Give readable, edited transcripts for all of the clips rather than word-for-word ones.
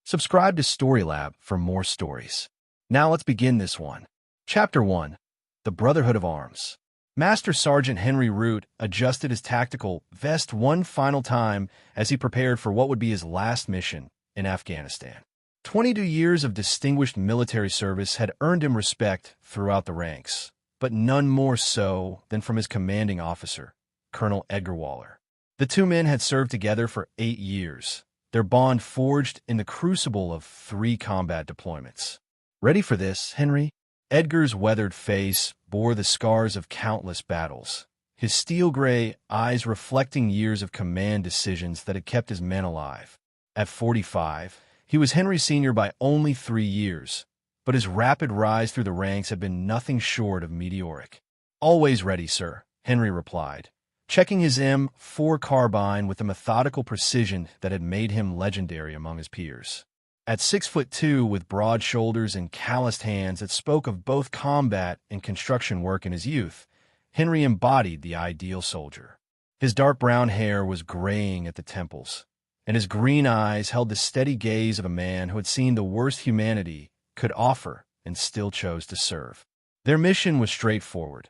Subscribe to Storylab for more stories. Now let's begin this one. Chapter 1. The Brotherhood of Arms. Master Sergeant Henry Root adjusted his tactical vest one final time as he prepared for what would be his last mission in Afghanistan. 22 years of distinguished military service had earned him respect throughout the ranks, but none more so than from his commanding officer, Colonel Edgar Waller. The two men had served together for 8 years, their bond forged in the crucible of 3 combat deployments. Ready for this, Henry? Edgar's weathered face bore the scars of countless battles, his steel-gray eyes reflecting years of command decisions that had kept his men alive. At 45, he was Henry's senior by only 3 years, but his rapid rise through the ranks had been nothing short of meteoric. "Always ready, sir," Henry replied, checking his M4 carbine with the methodical precision that had made him legendary among his peers. At 6'2", with broad shoulders and calloused hands that spoke of both combat and construction work in his youth, Henry embodied the ideal soldier. His dark brown hair was graying at the temples, and his green eyes held the steady gaze of a man who had seen the worst humanity could offer and still chose to serve. Their mission was straightforward: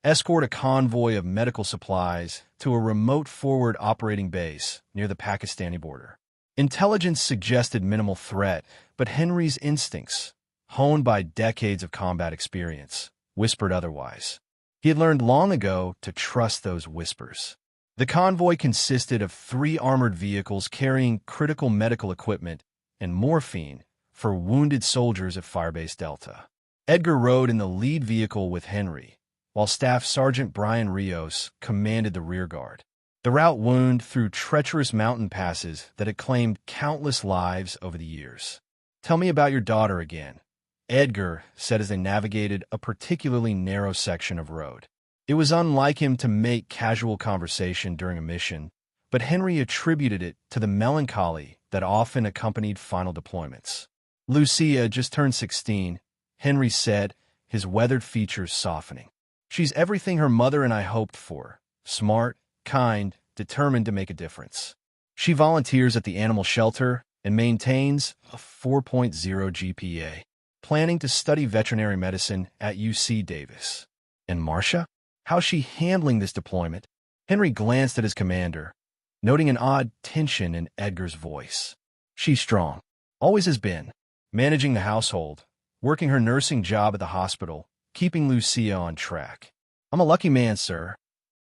escort a convoy of medical supplies to a remote forward operating base near the Pakistani border. Intelligence suggested minimal threat, but Henry's instincts, honed by decades of combat experience, whispered otherwise. He had learned long ago to trust those whispers. The convoy consisted of 3 armored vehicles carrying critical medical equipment and morphine for wounded soldiers at Firebase Delta. Edgar rode in the lead vehicle with Henry, while Staff Sergeant Brian Rios commanded the rearguard. The route wound through treacherous mountain passes that had claimed countless lives over the years. "Tell me about your daughter again," Edgar said as they navigated a particularly narrow section of road. It was unlike him to make casual conversation during a mission, but Henry attributed it to the melancholy that often accompanied final deployments. "Lucia just turned 16, Henry said, his weathered features softening. "She's everything her mother and I hoped for: smart, kind, determined to make a difference. She volunteers at the animal shelter and maintains a 4.0 GPA, planning to study veterinary medicine at UC Davis." "And Marcia? How's she handling this deployment?" Henry glanced at his commander, noting an odd tension in Edgar's voice. "She's strong. Always has been. Managing the household, working her nursing job at the hospital, keeping Lucia on track. I'm a lucky man, sir."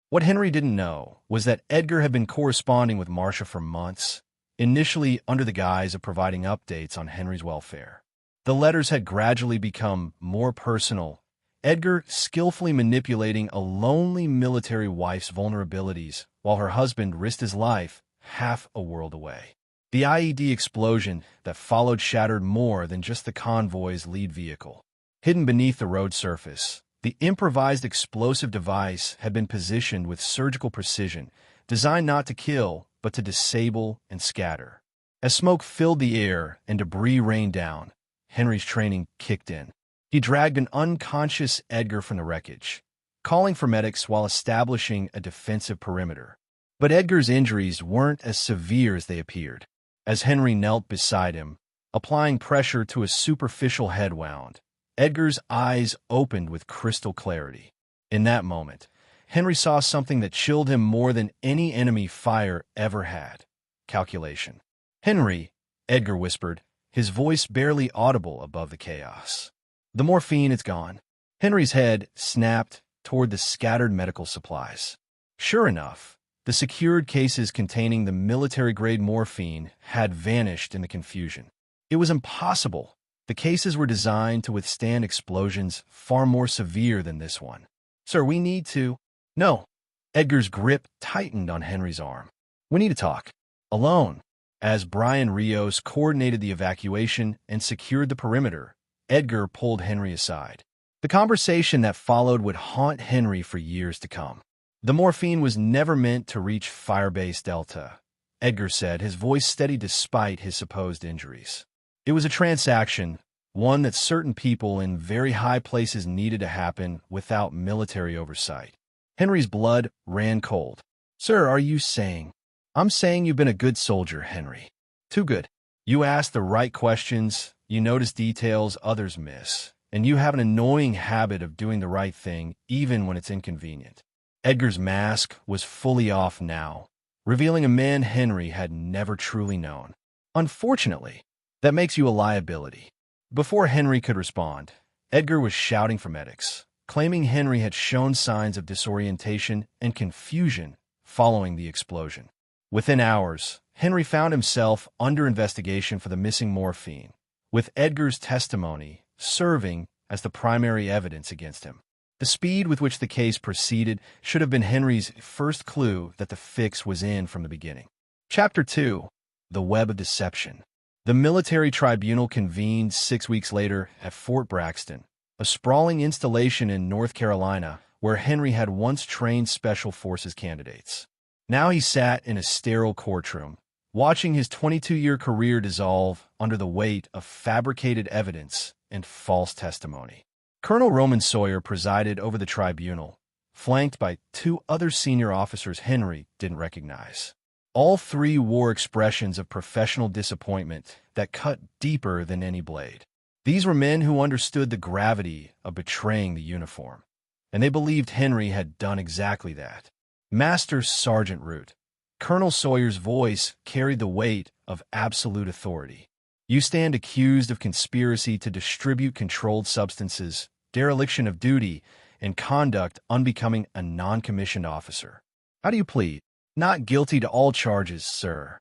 What Henry didn't know was that Edgar had been corresponding with Marcia for months, initially under the guise of providing updates on Henry's welfare. The letters had gradually become more personal, Edgar skillfully manipulating a lonely military wife's vulnerabilities while her husband risked his life half a world away. The IED explosion that followed shattered more than just the convoy's lead vehicle. Hidden beneath the road surface, the improvised explosive device had been positioned with surgical precision, designed not to kill, but to disable and scatter. As smoke filled the air and debris rained down, Henry's training kicked in. He dragged an unconscious Edgar from the wreckage, calling for medics while establishing a defensive perimeter. But Edgar's injuries weren't as severe as they appeared. As Henry knelt beside him, applying pressure to a superficial head wound, Edgar's eyes opened with crystal clarity. In that moment, Henry saw something that chilled him more than any enemy fire ever had: calculation. "Henry," Edgar whispered, his voice barely audible above the chaos. "The morphine, it's gone." Henry's head snapped toward the scattered medical supplies. Sure enough, the secured cases containing the military-grade morphine had vanished in the confusion. It was impossible. The cases were designed to withstand explosions far more severe than this one. "Sir, we need to—" "No." Edgar's grip tightened on Henry's arm. "We need to talk. Alone." As Brian Rios coordinated the evacuation and secured the perimeter, Edgar pulled Henry aside. The conversation that followed would haunt Henry for years to come. "The morphine was never meant to reach Firebase Delta," Edgar said, his voice steady despite his supposed injuries. "It was a transaction, one that certain people in very high places needed to happen without military oversight." Henry's blood ran cold. "Sir, are you saying—" "I'm saying you've been a good soldier, Henry. Too good. You ask the right questions, you notice details others miss, and you have an annoying habit of doing the right thing even when it's inconvenient. Edgar's mask was fully off now, revealing a man Henry had never truly known. Unfortunately, that makes you a liability. Before Henry could respond, Edgar was shouting for medics, claiming Henry had shown signs of disorientation and confusion following the explosion. Within hours, Henry found himself under investigation for the missing morphine, with Edgar's testimony serving as the primary evidence against him. The speed with which the case proceeded should have been Henry's first clue that the fix was in from the beginning. Chapter 2. The Web of Deception. The military tribunal convened 6 weeks later at Fort Braxton, a sprawling installation in North Carolina where Henry had once trained Special Forces candidates. Now he sat in a sterile courtroom, watching his 22-year career dissolve under the weight of fabricated evidence and false testimony. Colonel Roman Sawyer presided over the tribunal, flanked by 2 other senior officers Henry didn't recognize. All 3 wore expressions of professional disappointment that cut deeper than any blade. These were men who understood the gravity of betraying the uniform, and they believed Henry had done exactly that. Master Sergeant Root. Colonel Sawyer's voice carried the weight of absolute authority. You stand accused of conspiracy to distribute controlled substances, dereliction of duty, and conduct unbecoming a non-commissioned officer. How do you plead? Not guilty to all charges, sir.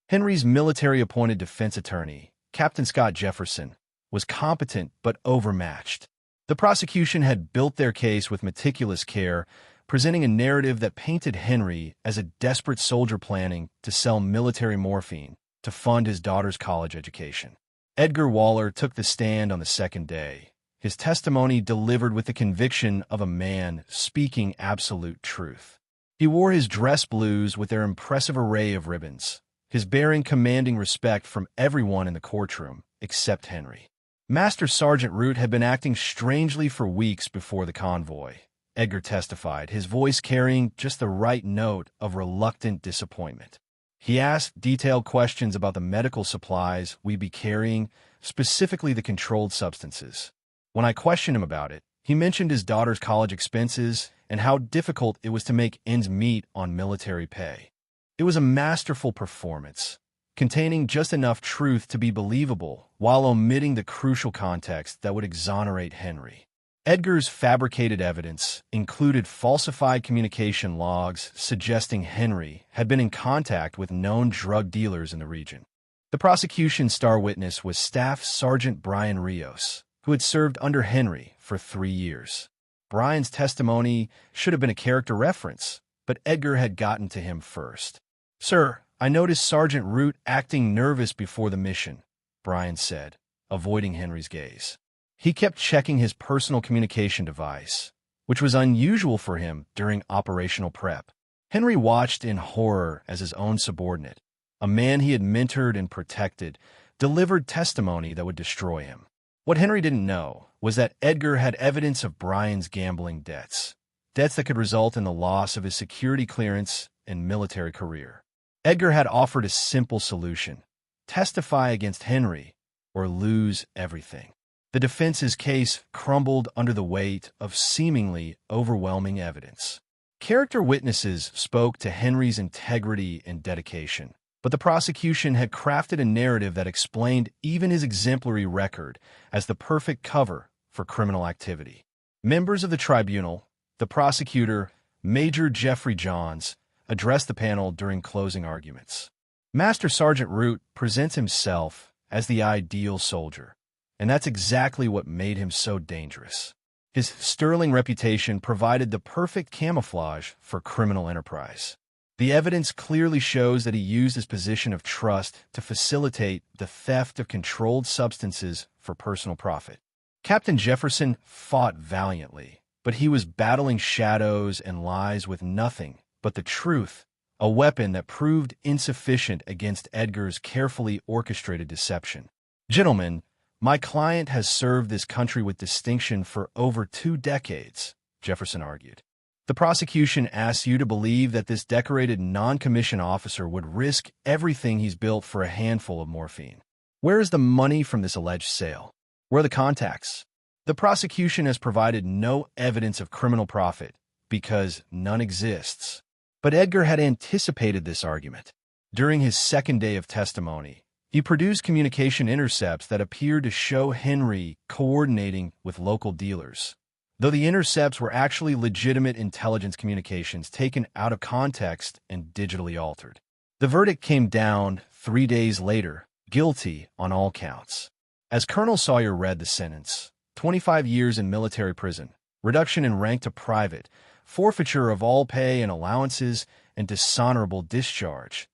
Henry's military-appointed defense attorney, Captain Scott Jefferson, was competent but overmatched. The prosecution had built their case with meticulous care, presenting a narrative that painted Henry as a desperate soldier planning to sell military morphine to fund his daughter's college education. Edgar Waller took the stand on the second day, his testimony delivered with the conviction of a man speaking absolute truth. He wore his dress blues with their impressive array of ribbons, his bearing commanding respect from everyone in the courtroom except Henry. Master Sergeant Root had been acting strangely for weeks before the convoy, Edgar testified, his voice carrying just the right note of reluctant disappointment. He asked detailed questions about the medical supplies we'd be carrying, specifically the controlled substances. When I questioned him about it, he mentioned his daughter's college expenses and how difficult it was to make ends meet on military pay. It was a masterful performance, containing just enough truth to be believable while omitting the crucial context that would exonerate Henry. Edgar's fabricated evidence included falsified communication logs suggesting Henry had been in contact with known drug dealers in the region. The prosecution's star witness was Staff Sergeant Brian Rios, who had served under Henry for 3 years. Brian's testimony should have been a character reference, but Edgar had gotten to him first. "Sir, I noticed Sergeant Root acting nervous before the mission," Brian said, avoiding Henry's gaze. He kept checking his personal communication device, which was unusual for him during operational prep. Henry watched in horror as his own subordinate, a man he had mentored and protected, delivered testimony that would destroy him. What Henry didn't know was that Edgar had evidence of Brian's gambling debts that could result in the loss of his security clearance and military career. Edgar had offered a simple solution: testify against Henry or lose everything. The defense's case crumbled under the weight of seemingly overwhelming evidence. Character witnesses spoke to Henry's integrity and dedication, but the prosecution had crafted a narrative that explained even his exemplary record as the perfect cover for criminal activity. Members of the tribunal, the prosecutor, Major Jeffrey Johns, addressed the panel during closing arguments. Master Sergeant Root presents himself as the ideal soldier, and that's exactly what made him so dangerous. His sterling reputation provided the perfect camouflage for criminal enterprise. The evidence clearly shows that he used his position of trust to facilitate the theft of controlled substances for personal profit. Captain Jefferson fought valiantly, but he was battling shadows and lies with nothing but the truth, a weapon that proved insufficient against Edgar's carefully orchestrated deception. "Gentlemen, my client has served this country with distinction for over 2 decades, Jefferson argued. The prosecution asks you to believe that this decorated non-commissioned officer would risk everything he's built for a handful of morphine. Where is the money from this alleged sale? Where are the contacts? The prosecution has provided no evidence of criminal profit because none exists. But Edgar had anticipated this argument. During his second day of testimony, he produced communication intercepts that appeared to show Henry coordinating with local dealers, though the intercepts were actually legitimate intelligence communications taken out of context and digitally altered. The verdict came down 3 days later, guilty on all counts. As Colonel Sawyer read the sentence, 25 years in military prison, reduction in rank to private, forfeiture of all pay and allowances, and dishonorable discharge,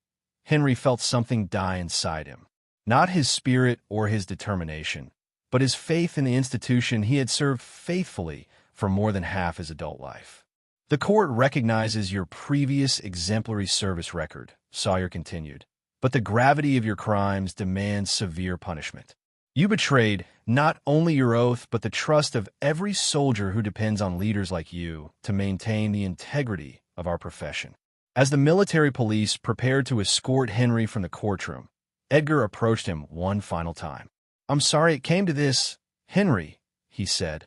Henry felt something die inside him. Not his spirit or his determination, but his faith in the institution he had served faithfully for more than half his adult life. The court recognizes your previous exemplary service record, Sawyer continued, but the gravity of your crimes demands severe punishment. You betrayed not only your oath, but the trust of every soldier who depends on leaders like you to maintain the integrity of our profession. As the military police prepared to escort Henry from the courtroom, Edgar approached him one final time. "I'm sorry it came to this, Henry," he said,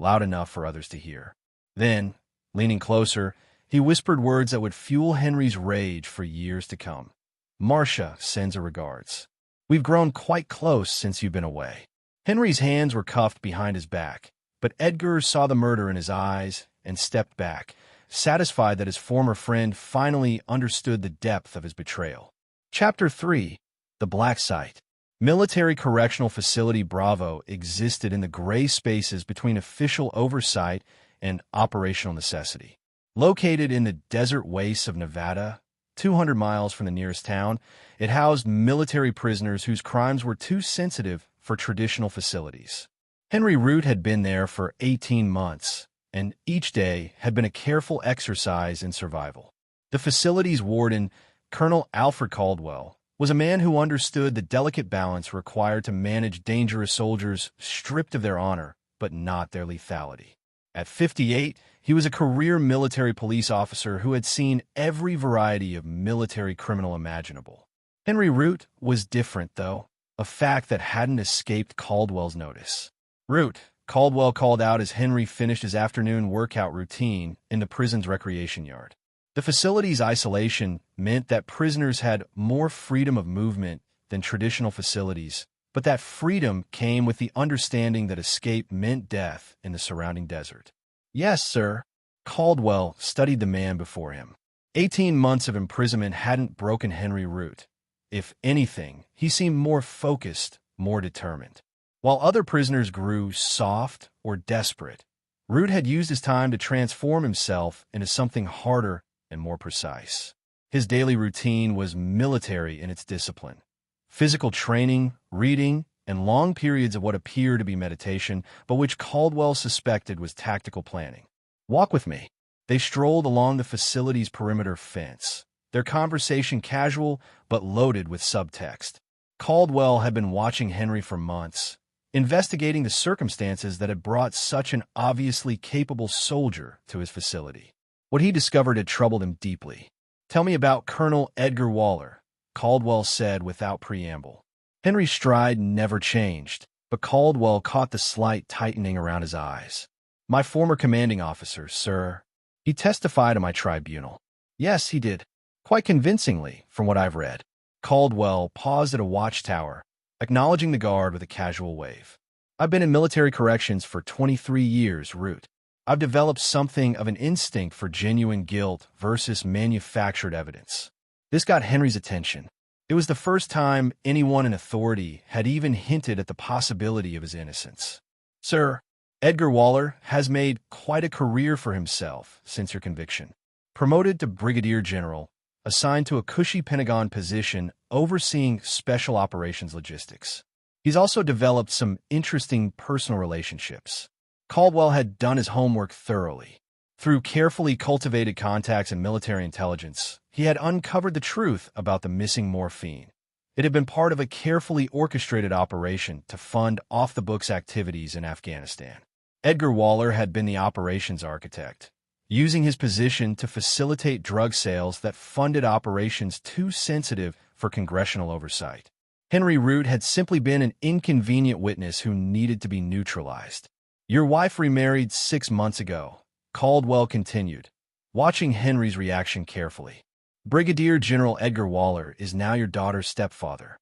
loud enough for others to hear. Then, leaning closer, he whispered words that would fuel Henry's rage for years to come. "Marcia sends her regards. We've grown quite close since you've been away." Henry's hands were cuffed behind his back, but Edgar saw the murder in his eyes and stepped back, satisfied that his former friend finally understood the depth of his betrayal. Chapter 3. The Black Site. Military Correctional Facility Bravo existed in the gray spaces between official oversight and operational necessity. Located in the desert wastes of Nevada, 200 miles from the nearest town, it housed military prisoners whose crimes were too sensitive for traditional facilities. Henry Root had been there for 18 months, and each day had been a careful exercise in survival. The facility's warden, Colonel Alfred Caldwell, was a man who understood the delicate balance required to manage dangerous soldiers stripped of their honor, but not their lethality. At 58, he was a career military police officer who had seen every variety of military criminal imaginable. Henry Root was different, though, a fact that hadn't escaped Caldwell's notice. "Root," Caldwell called out as Henry finished his afternoon workout routine in the prison's recreation yard. The facility's isolation meant that prisoners had more freedom of movement than traditional facilities, but that freedom came with the understanding that escape meant death in the surrounding desert. "Yes, sir." Caldwell studied the man before him. 18 months of imprisonment hadn't broken Henry Root. If anything, he seemed more focused, more determined. While other prisoners grew soft or desperate, Root had used his time to transform himself into something harder and more precise. His daily routine was military in its discipline. Physical training, reading, and long periods of what appeared to be meditation, but which Caldwell suspected was tactical planning. "Walk with me." They strolled along the facility's perimeter fence, their conversation casual but loaded with subtext. Caldwell had been watching Henry for months, investigating the circumstances that had brought such an obviously capable soldier to his facility. What he discovered had troubled him deeply. "Tell me about Colonel Edgar Waller," Caldwell said without preamble. Henry's stride never changed, but Caldwell caught the slight tightening around his eyes. "My former commanding officer, sir. He testified in my tribunal." "Yes, he did. Quite convincingly, from what I've read." Caldwell paused at a watchtower, acknowledging the guard with a casual wave. "I've been in military corrections for 23 years, Root. I've developed something of an instinct for genuine guilt versus manufactured evidence." This got Henry's attention. It was the first time anyone in authority had even hinted at the possibility of his innocence. "Sir, Edgar Waller has made quite a career for himself since your conviction. Promoted to brigadier general, assigned to a cushy Pentagon position overseeing special operations logistics. He's also developed some interesting personal relationships." Caldwell had done his homework thoroughly. Through carefully cultivated contacts and military intelligence, he had uncovered the truth about the missing morphine. It had been part of a carefully orchestrated operation to fund off-the-books activities in Afghanistan. Edgar Waller had been the operations architect, using his position to facilitate drug sales that funded operations too sensitive for congressional oversight. Henry Root had simply been an inconvenient witness who needed to be neutralized. Your wife remarried 6 months ago, Caldwell continued, watching Henry's reaction carefully. Brigadier General Edgar Waller is now your daughter's stepfather.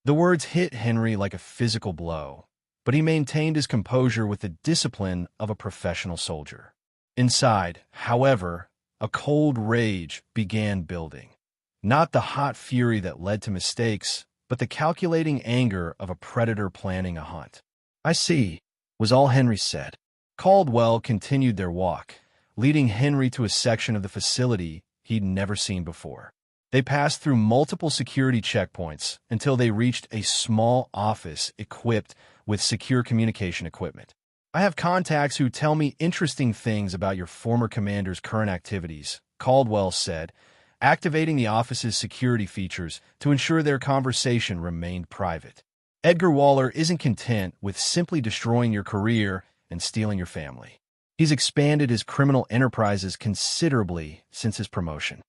The words hit Henry like a physical blow, but he maintained his composure with the discipline of a professional soldier. Inside, however, a cold rage began building. Not the hot fury that led to mistakes, but the calculating anger of a predator planning a hunt. "I see," was all Henry said. Caldwell continued their walk, leading Henry to a section of the facility he'd never seen before. They passed through multiple security checkpoints until they reached a small office equipped with secure communication equipment. "I have contacts who tell me interesting things about your former commander's current activities," Caldwell said, activating the office's security features to ensure their conversation remained private. "Edgar Waller isn't content with simply destroying your career and stealing your family. He's expanded his criminal enterprises considerably since his promotion."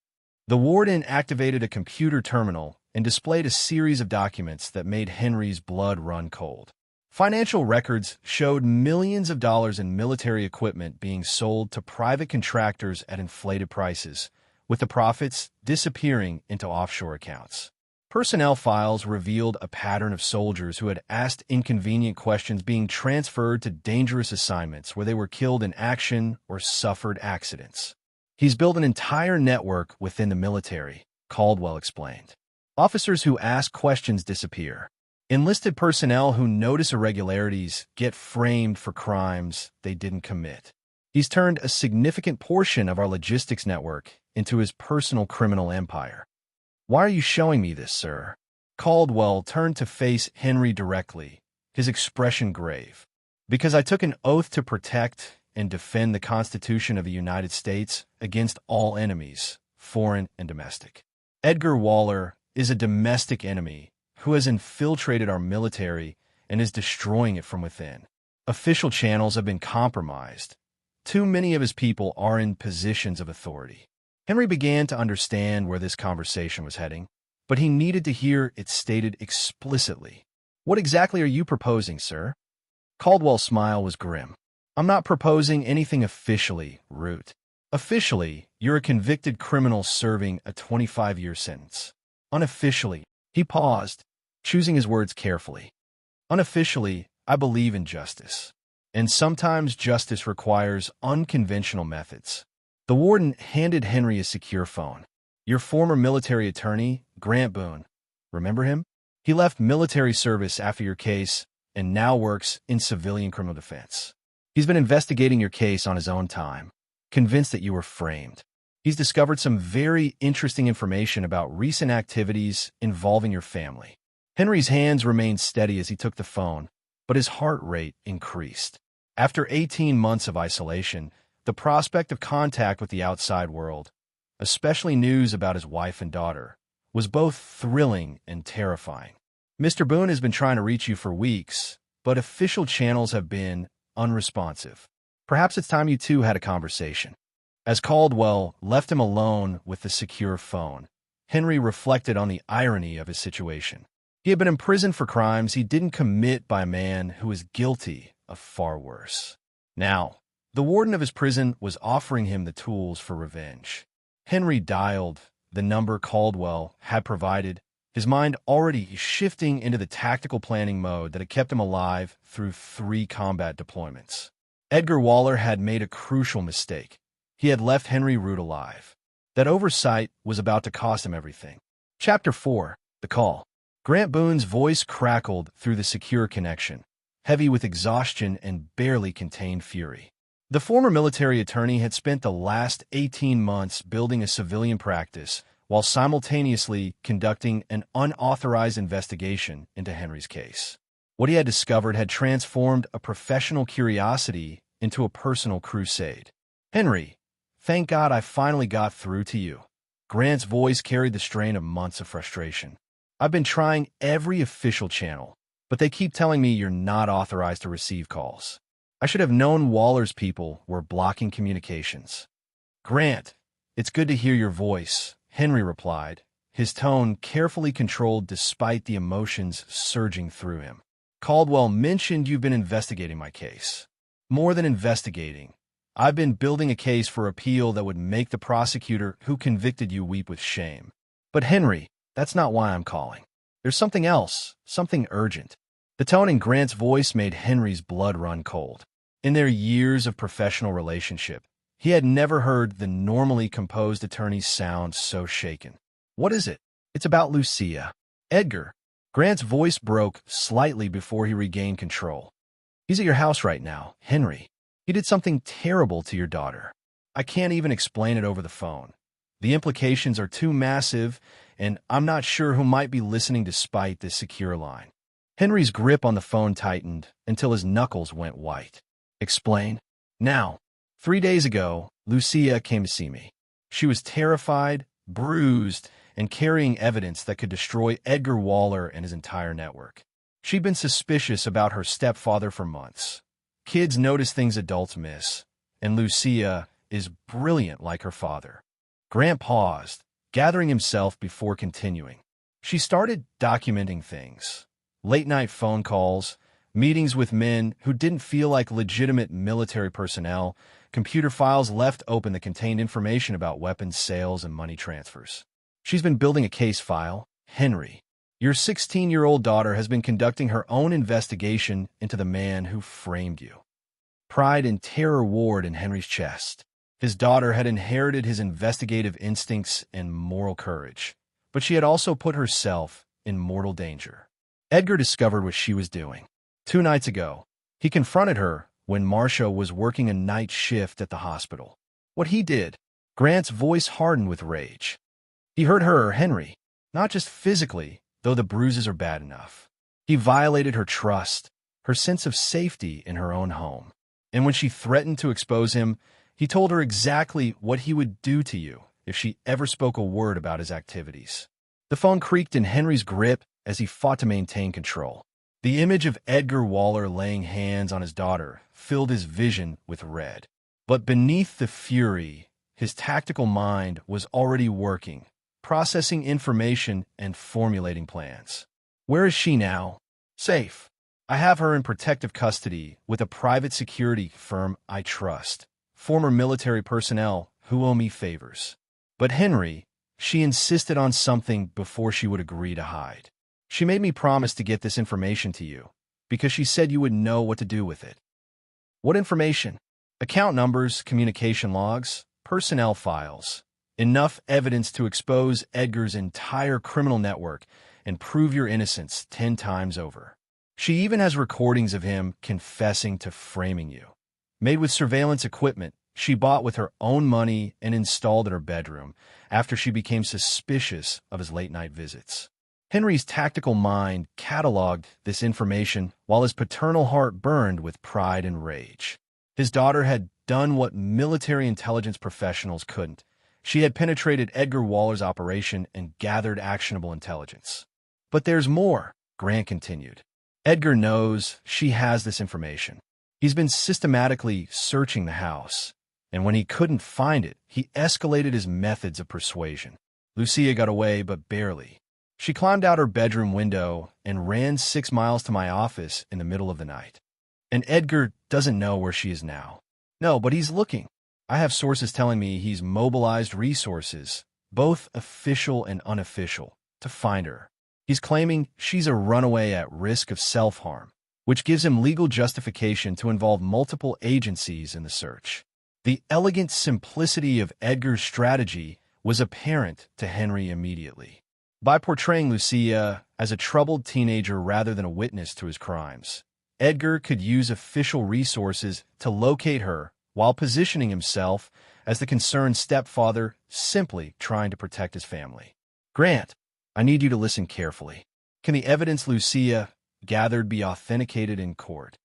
The warden activated a computer terminal and displayed a series of documents that made Henry's blood run cold. Financial records showed millions of dollars in military equipment being sold to private contractors at inflated prices, with the profits disappearing into offshore accounts. Personnel files revealed a pattern of soldiers who had asked inconvenient questions being transferred to dangerous assignments where they were killed in action or suffered accidents. "He's built an entire network within the military," Caldwell explained. "Officers who ask questions disappear. Enlisted personnel who notice irregularities get framed for crimes they didn't commit. He's turned a significant portion of our logistics network into his personal criminal empire." "Why are you showing me this, sir?" Caldwell turned to face Henry directly, his expression grave. "Because I took an oath to protect and defend the Constitution of the United States against all enemies, foreign and domestic. Edgar Waller is a domestic enemy who has infiltrated our military and is destroying it from within. Official channels have been compromised. Too many of his people are in positions of authority." Henry began to understand where this conversation was heading, but he needed to hear it stated explicitly. "What exactly are you proposing, sir?" Caldwell's smile was grim. "I'm not proposing anything officially, Root. Officially, you're a convicted criminal serving a 25-year sentence. Unofficially," he paused, choosing his words carefully. "Unofficially, I believe in justice. And sometimes justice requires unconventional methods." The warden handed Henry a secure phone. "Your former military attorney, Grant Boone. Remember him? He left military service after your case and now works in civilian criminal defense. He's been investigating your case on his own time, convinced that you were framed. He's discovered some very interesting information about recent activities involving your family." Henry's hands remained steady as he took the phone, but his heart rate increased. After 18 months of isolation, the prospect of contact with the outside world, especially news about his wife and daughter, was both thrilling and terrifying. "Mr. Boone has been trying to reach you for weeks, but official channels have been unresponsive. Perhaps it's time you two had a conversation." As Caldwell left him alone with the secure phone, Henry reflected on the irony of his situation. He had been imprisoned for crimes he didn't commit by a man who was guilty of far worse. Now, the warden of his prison was offering him the tools for revenge. Henry dialed the number Caldwell had provided, his mind already shifting into the tactical planning mode that had kept him alive through 3 combat deployments. Edgar Waller had made a crucial mistake. He had left Henry Root alive. That oversight was about to cost him everything. Chapter 4. The Call. Grant Boone's voice crackled through the secure connection, heavy with exhaustion and barely contained fury. The former military attorney had spent the last 18 months building a civilian practice while simultaneously conducting an unauthorized investigation into Henry's case. What he had discovered had transformed a professional curiosity into a personal crusade. "Henry, thank God I finally got through to you." Grant's voice carried the strain of months of frustration. "I've been trying every official channel, but they keep telling me you're not authorized to receive calls. I should have known Waller's people were blocking communications." "Grant, it's good to hear your voice," Henry replied, his tone carefully controlled despite the emotions surging through him. "Caldwell mentioned you've been investigating my case. More than investigating. I've been building a case for appeal that would make the prosecutor who convicted you weep with shame. But Henry, that's not why I'm calling. There's something else, something urgent." The tone in Grant's voice made Henry's blood run cold. In their years of professional relationship, he had never heard the normally composed attorney's sound so shaken. "What is it?" "It's about Lucia." "Edgar." Grant's voice broke slightly before he regained control. "He's at your house right now, Henry. He did something terrible to your daughter. I can't even explain it over the phone. The implications are too massive, and I'm not sure who might be listening despite this secure line." Henry's grip on the phone tightened until his knuckles went white. "Explain." "Now, 3 days ago, Lucia came to see me. She was terrified, bruised, and carrying evidence that could destroy Edgar Waller and his entire network. She'd been suspicious about her stepfather for months. Kids notice things adults miss, and Lucia is brilliant like her father." Grant paused, gathering himself before continuing. "She started documenting things. Late-night phone calls, meetings with men who didn't feel like legitimate military personnel, computer files left open that contained information about weapons sales and money transfers. She's been building a case file, Henry. Your 16-year-old daughter has been conducting her own investigation into the man who framed you." Pride and terror warred in Henry's chest. His daughter had inherited his investigative instincts and moral courage, but she had also put herself in mortal danger. Edgar discovered what she was doing. 2 nights ago, he confronted her when Marcia was working a night shift at the hospital. What he did, Grant's voice hardened with rage. He hurt her, Henry, not just physically, though the bruises are bad enough. He violated her trust, her sense of safety in her own home. And when she threatened to expose him, he told her exactly what he would do to you if she ever spoke a word about his activities. The phone creaked in Henry's grip as he fought to maintain control. The image of Edgar Waller laying hands on his daughter filled his vision with red. But beneath the fury, his tactical mind was already working, processing information and formulating plans. "Where is she now?" "Safe. I have her in protective custody with a private security firm I trust, former military personnel who owe me favors." But Henry, she insisted on something before she would agree to hide. "She made me promise to get this information to you, because she said you would know what to do with it." "What information?" "Account numbers, communication logs, personnel files. Enough evidence to expose Edgar's entire criminal network and prove your innocence 10 times over. She even has recordings of him confessing to framing you. Made with surveillance equipment she bought with her own money and installed in her bedroom after she became suspicious of his late-night visits." Henry's tactical mind cataloged this information while his paternal heart burned with pride and rage. His daughter had done what military intelligence professionals couldn't. She had penetrated Edgar Waller's operation and gathered actionable intelligence. "But there's more," Grant continued. "Edgar knows she has this information. He's been systematically searching the house, and when he couldn't find it, he escalated his methods of persuasion. Lucia got away, but barely. She climbed out her bedroom window and ran 6 miles to my office in the middle of the night. And Edgar doesn't know where she is now. No, but he's looking. I have sources telling me he's mobilized resources, both official and unofficial, to find her. He's claiming she's a runaway at risk of self-harm, which gives him legal justification to involve multiple agencies in the search." The elegant simplicity of Edgar's strategy was apparent to Henry immediately. By portraying Lucia as a troubled teenager rather than a witness to his crimes, Edgar could use official resources to locate her while positioning himself as the concerned stepfather simply trying to protect his family. "Grant, I need you to listen carefully. Can the evidence Lucia gathered be authenticated in court?"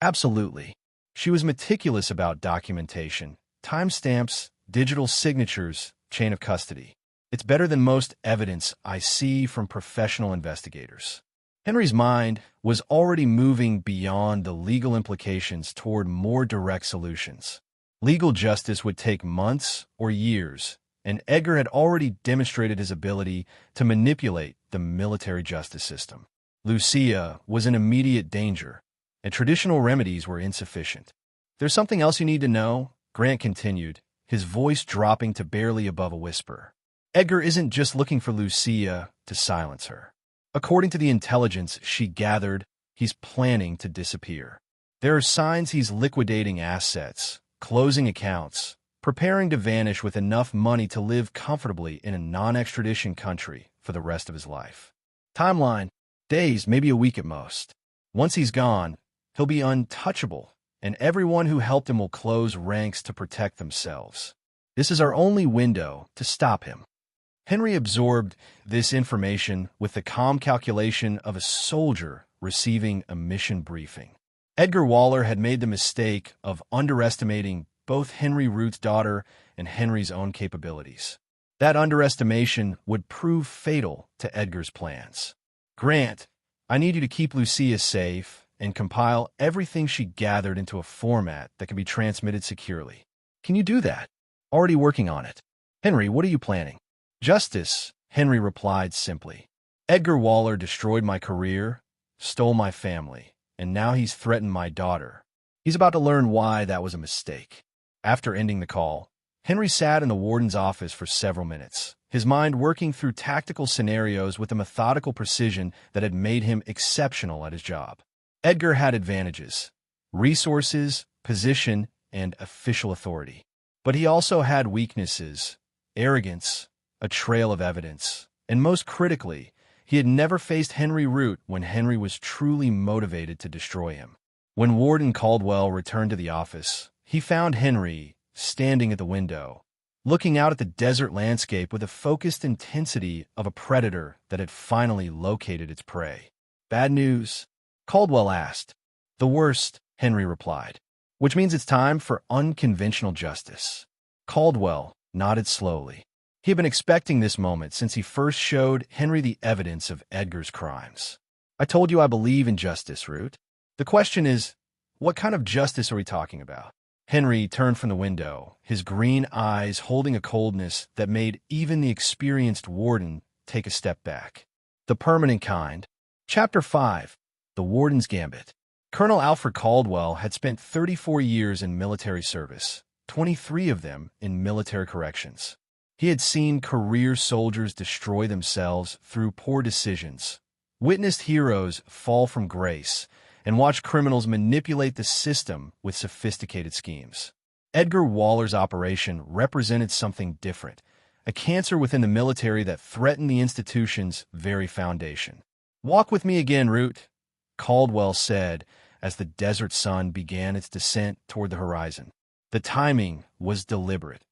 "Absolutely. She was meticulous about documentation, timestamps, digital signatures, chain of custody. It's better than most evidence I see from professional investigators." Henry's mind was already moving beyond the legal implications toward more direct solutions. Legal justice would take months or years, and Edgar had already demonstrated his ability to manipulate the military justice system. Lucia was in immediate danger, and traditional remedies were insufficient. "There's something else you need to know," Grant continued, his voice dropping to barely above a whisper. "Edgar isn't just looking for Lucia to silence her. According to the intelligence she gathered, he's planning to disappear. There are signs he's liquidating assets, closing accounts, preparing to vanish with enough money to live comfortably in a non-extradition country for the rest of his life. Timeline: days, maybe a week at most. Once he's gone, he'll be untouchable, and everyone who helped him will close ranks to protect themselves. This is our only window to stop him." Henry absorbed this information with the calm calculation of a soldier receiving a mission briefing. Edgar Waller had made the mistake of underestimating both Henry Root's daughter and Henry's own capabilities. That underestimation would prove fatal to Edgar's plans. "Grant, I need you to keep Lucia safe and compile everything she gathered into a format that can be transmitted securely. Can you do that?" "Already working on it." "Henry, what are you planning?" "Justice," Henry replied simply. "Edgar Waller destroyed my career, stole my family, and now he's threatened my daughter. He's about to learn why that was a mistake." After ending the call, Henry sat in the warden's office for several minutes, his mind working through tactical scenarios with a methodical precision that had made him exceptional at his job. Edgar had advantages: resources, position, and official authority. But he also had weaknesses: arrogance, a trail of evidence, and most critically, he had never faced Henry Root when Henry was truly motivated to destroy him. When Warden Caldwell returned to the office, he found Henry standing at the window, looking out at the desert landscape with the focused intensity of a predator that had finally located its prey. "Bad news?" Caldwell asked. "The worst," Henry replied. "Which means it's time for unconventional justice." Caldwell nodded slowly. He had been expecting this moment since he first showed Henry the evidence of Edgar's crimes. "I told you I believe in justice, Root. The question is, what kind of justice are we talking about?" Henry turned from the window, his green eyes holding a coldness that made even the experienced warden take a step back. "The permanent kind." Chapter 5: The Warden's Gambit. Colonel Alfred Caldwell had spent 34 years in military service, 23 of them in military corrections. He had seen career soldiers destroy themselves through poor decisions, witnessed heroes fall from grace, and watched criminals manipulate the system with sophisticated schemes. Edgar Waller's operation represented something different, a cancer within the military that threatened the institution's very foundation. "Walk with me again, Root," Caldwell said as the desert sun began its descent toward the horizon. The timing was deliberate.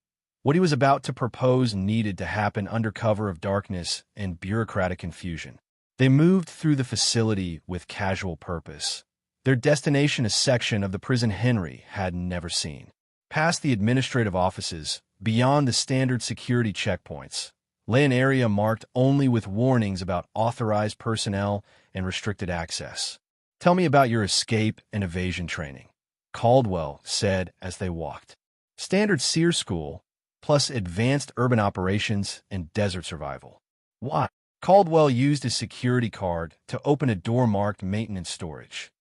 What he was about to propose needed to happen under cover of darkness and bureaucratic confusion. They moved through the facility with casual purpose, their destination a section of the prison Henry had never seen. Past the administrative offices, beyond the standard security checkpoints, lay an area marked only with warnings about authorized personnel and restricted access. "Tell me about your escape and evasion training," Caldwell said as they walked. "Standard SEER school, plus advanced urban operations and desert survival." "Why?" Caldwell used his security card to open a door marked maintenance storage.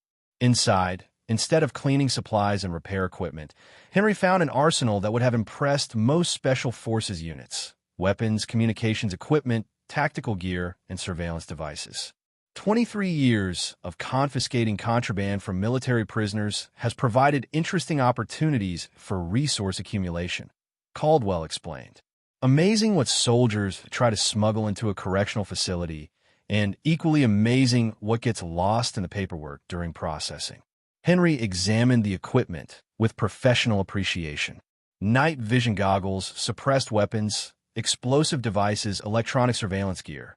Inside, instead of cleaning supplies and repair equipment, Henry found an arsenal that would have impressed most special forces units: weapons, communications equipment, tactical gear, and surveillance devices. 23 years of confiscating contraband from military prisoners has provided interesting opportunities for resource accumulation, Caldwell explained. Amazing what soldiers try to smuggle into a correctional facility, and equally amazing what gets lost in the paperwork during processing. Henry examined the equipment with professional appreciation. Night vision goggles, suppressed weapons, explosive devices, electronic surveillance gear.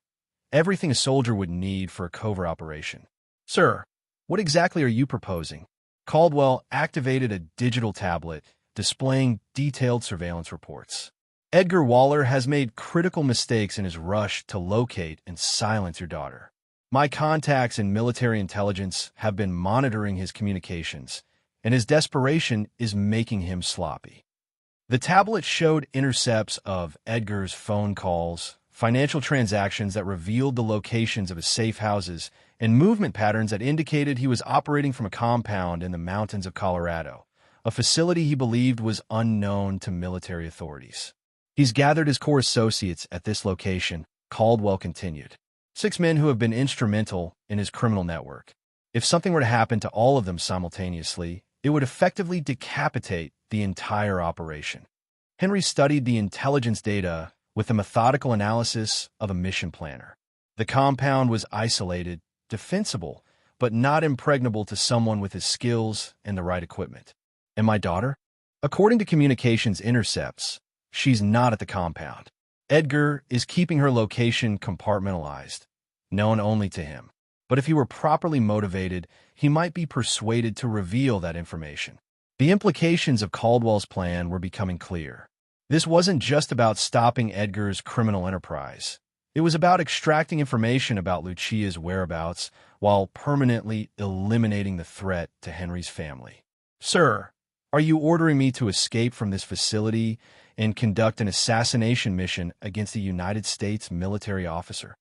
Everything a soldier would need for a covert operation. "Sir, what exactly are you proposing?" Caldwell activated a digital tablet displaying detailed surveillance reports. "Edgar Waller has made critical mistakes in his rush to locate and silence your daughter. My contacts in military intelligence have been monitoring his communications, and his desperation is making him sloppy. The tablet showed intercepts of Edgar's phone calls, financial transactions that revealed the locations of his safe houses, and movement patterns that indicated he was operating from a compound in the mountains of Colorado, a facility he believed was unknown to military authorities. He's gathered his core associates at this location, Caldwell continued. 6 men who have been instrumental in his criminal network. If something were to happen to all of them simultaneously, it would effectively decapitate the entire operation. Henry studied the intelligence data with the methodical analysis of a mission planner. The compound was isolated, defensible, but not impregnable to someone with his skills and the right equipment. And my daughter? According to communications intercepts, she's not at the compound. Edgar is keeping her location compartmentalized, known only to him. But if he were properly motivated, he might be persuaded to reveal that information. The implications of Caldwell's plan were becoming clear. This wasn't just about stopping Edgar's criminal enterprise. It was about extracting information about Lucia's whereabouts while permanently eliminating the threat to Henry's family. Sir, are you ordering me to escape from this facility and conduct an assassination mission against a United States military officer?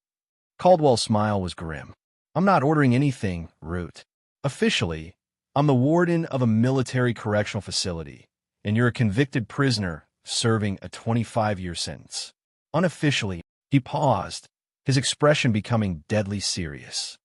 Caldwell's smile was grim. I'm not ordering anything, Root. Officially, I'm the warden of a military correctional facility, and you're a convicted prisoner serving a 25-year sentence. Unofficially, he paused, his expression becoming deadly serious.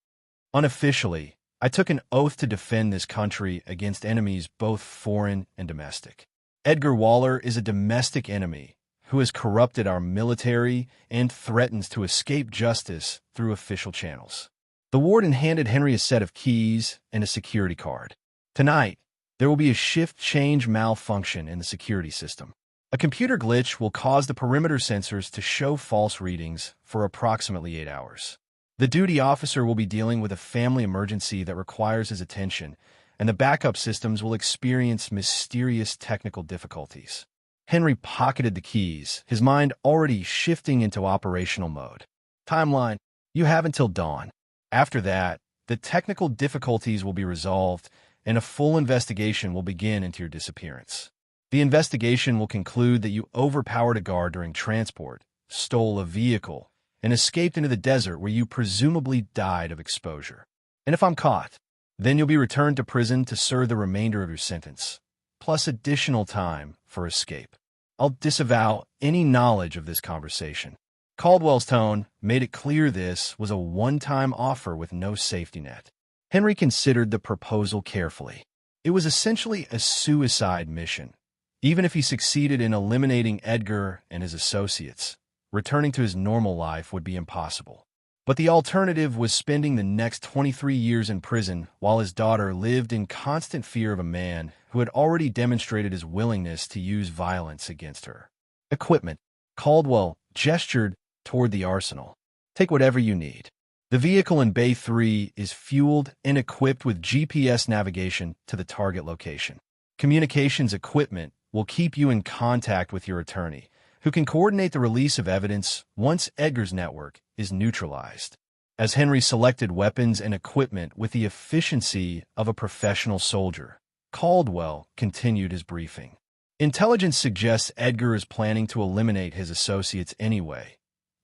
Unofficially, I took an oath to defend this country against enemies both foreign and domestic. Edgar Waller is a domestic enemy who has corrupted our military and threatens to escape justice through official channels. The warden handed Henry a set of keys and a security card. Tonight, there will be a shift change malfunction in the security system. A computer glitch will cause the perimeter sensors to show false readings for approximately 8 hours. The duty officer will be dealing with a family emergency that requires his attention, and the backup systems will experience mysterious technical difficulties. Henry pocketed the keys, his mind already shifting into operational mode. Timeline: you have until dawn. After that, the technical difficulties will be resolved, and a full investigation will begin into your disappearance. The investigation will conclude that you overpowered a guard during transport, stole a vehicle, and escaped into the desert where you presumably died of exposure. And if I'm caught, then you'll be returned to prison to serve the remainder of your sentence, plus additional time for escape. I'll disavow any knowledge of this conversation. Caldwell's tone made it clear this was a one-time offer with no safety net. Henry considered the proposal carefully. It was essentially a suicide mission. Even if he succeeded in eliminating Edgar and his associates, returning to his normal life would be impossible. But the alternative was spending the next 23 years in prison while his daughter lived in constant fear of a man who had already demonstrated his willingness to use violence against her. Equipment. Caldwell gestured toward the arsenal. Take whatever you need. The vehicle in Bay 3 is fueled and equipped with GPS navigation to the target location. Communications equipment will keep you in contact with your attorney, who can coordinate the release of evidence once Edgar's network is neutralized. As Henry selected weapons and equipment with the efficiency of a professional soldier, Caldwell continued his briefing. Intelligence suggests Edgar is planning to eliminate his associates anyway.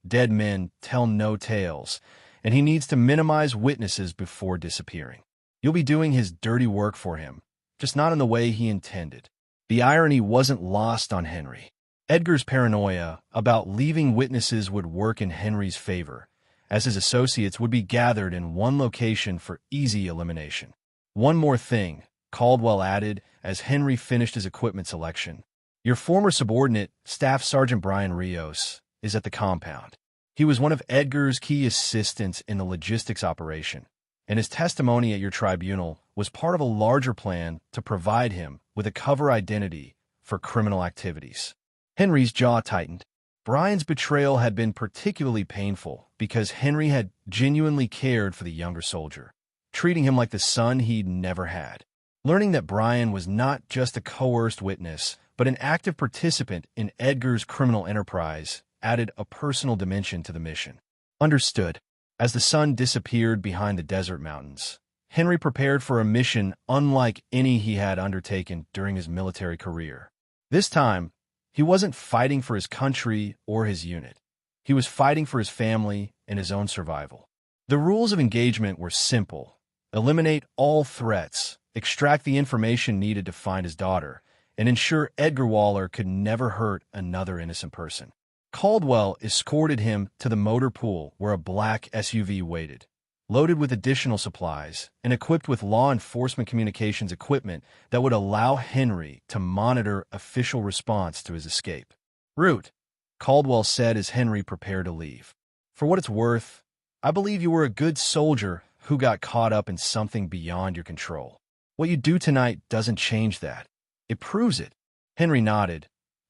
Dead men tell no tales, and he needs to minimize witnesses before disappearing. You'll be doing his dirty work for him, just not in the way he intended. The irony wasn't lost on Henry. Edgar's paranoia about leaving witnesses would work in Henry's favor, as his associates would be gathered in one location for easy elimination. One more thing, Caldwell added as Henry finished his equipment selection. Your former subordinate, Staff Sergeant Brian Rios, is at the compound. He was one of Edgar's key assistants in the logistics operation, and his testimony at your tribunal was part of a larger plan to provide him with a cover identity for criminal activities. Henry's jaw tightened. Brian's betrayal had been particularly painful because Henry had genuinely cared for the younger soldier, treating him like the son he'd never had. Learning that Brian was not just a coerced witness, but an active participant in Edgar's criminal enterprise added a personal dimension to the mission. Understood. As the sun disappeared behind the desert mountains, Henry prepared for a mission unlike any he had undertaken during his military career. This time, He wasn't fighting for his country or his unit. He was fighting for his family and his own survival. The rules of engagement were simple. Eliminate all threats, extract the information needed to find his daughter, and ensure Edgar Waller could never hurt another innocent person. Caldwell escorted him to the motor pool where a black SUV waited, loaded with additional supplies and equipped with law enforcement communications equipment that would allow Henry to monitor official response to his escape. "Root," Caldwell said as Henry prepared to leave. "For what it's worth, I believe you were a good soldier who got caught up in something beyond your control. What you do tonight doesn't change that. It proves it." Henry nodded,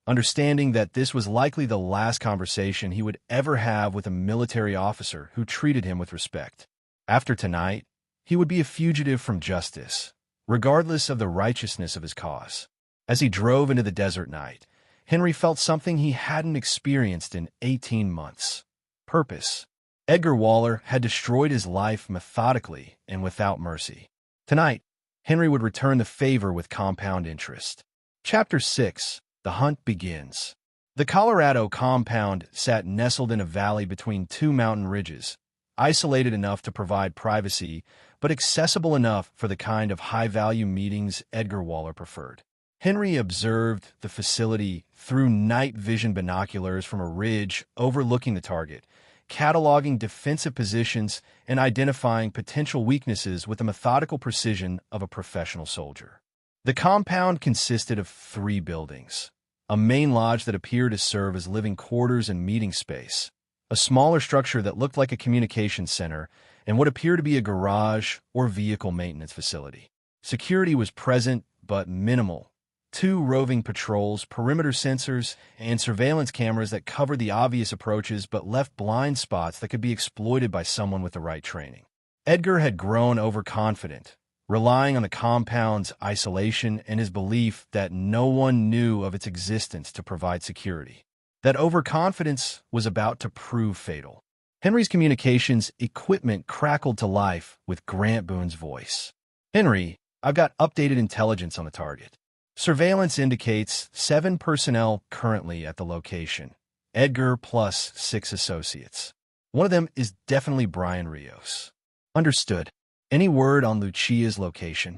understanding that this was likely the last conversation he would ever have with a military officer who treated him with respect. After tonight, he would be a fugitive from justice, regardless of the righteousness of his cause. As he drove into the desert night, Henry felt something he hadn't experienced in 18 months. Purpose. Edgar Waller had destroyed his life methodically and without mercy. Tonight, Henry would return the favor with compound interest. Chapter 6. The Hunt Begins. The Colorado compound sat nestled in a valley between two mountain ridges, isolated enough to provide privacy, but accessible enough for the kind of high-value meetings Edgar Waller preferred. Henry observed the facility through night vision binoculars from a ridge overlooking the target, cataloging defensive positions and identifying potential weaknesses with the methodical precision of a professional soldier. The compound consisted of 3 buildings: a main lodge that appeared to serve as living quarters and meeting space, a smaller structure that looked like a communications center, and what appeared to be a garage or vehicle maintenance facility. Security was present, but minimal. 2 roving patrols, perimeter sensors, and surveillance cameras that covered the obvious approaches but left blind spots that could be exploited by someone with the right training. Edgar had grown overconfident, relying on the compound's isolation and his belief that no one knew of its existence to provide security. That overconfidence was about to prove fatal. Henry's communications equipment crackled to life with Grant Boone's voice. "Henry, I've got updated intelligence on the target. Surveillance indicates 7 personnel currently at the location. Edgar plus 6 associates. One of them is definitely Brian Rios." "Understood. Any word on Lucia's location?"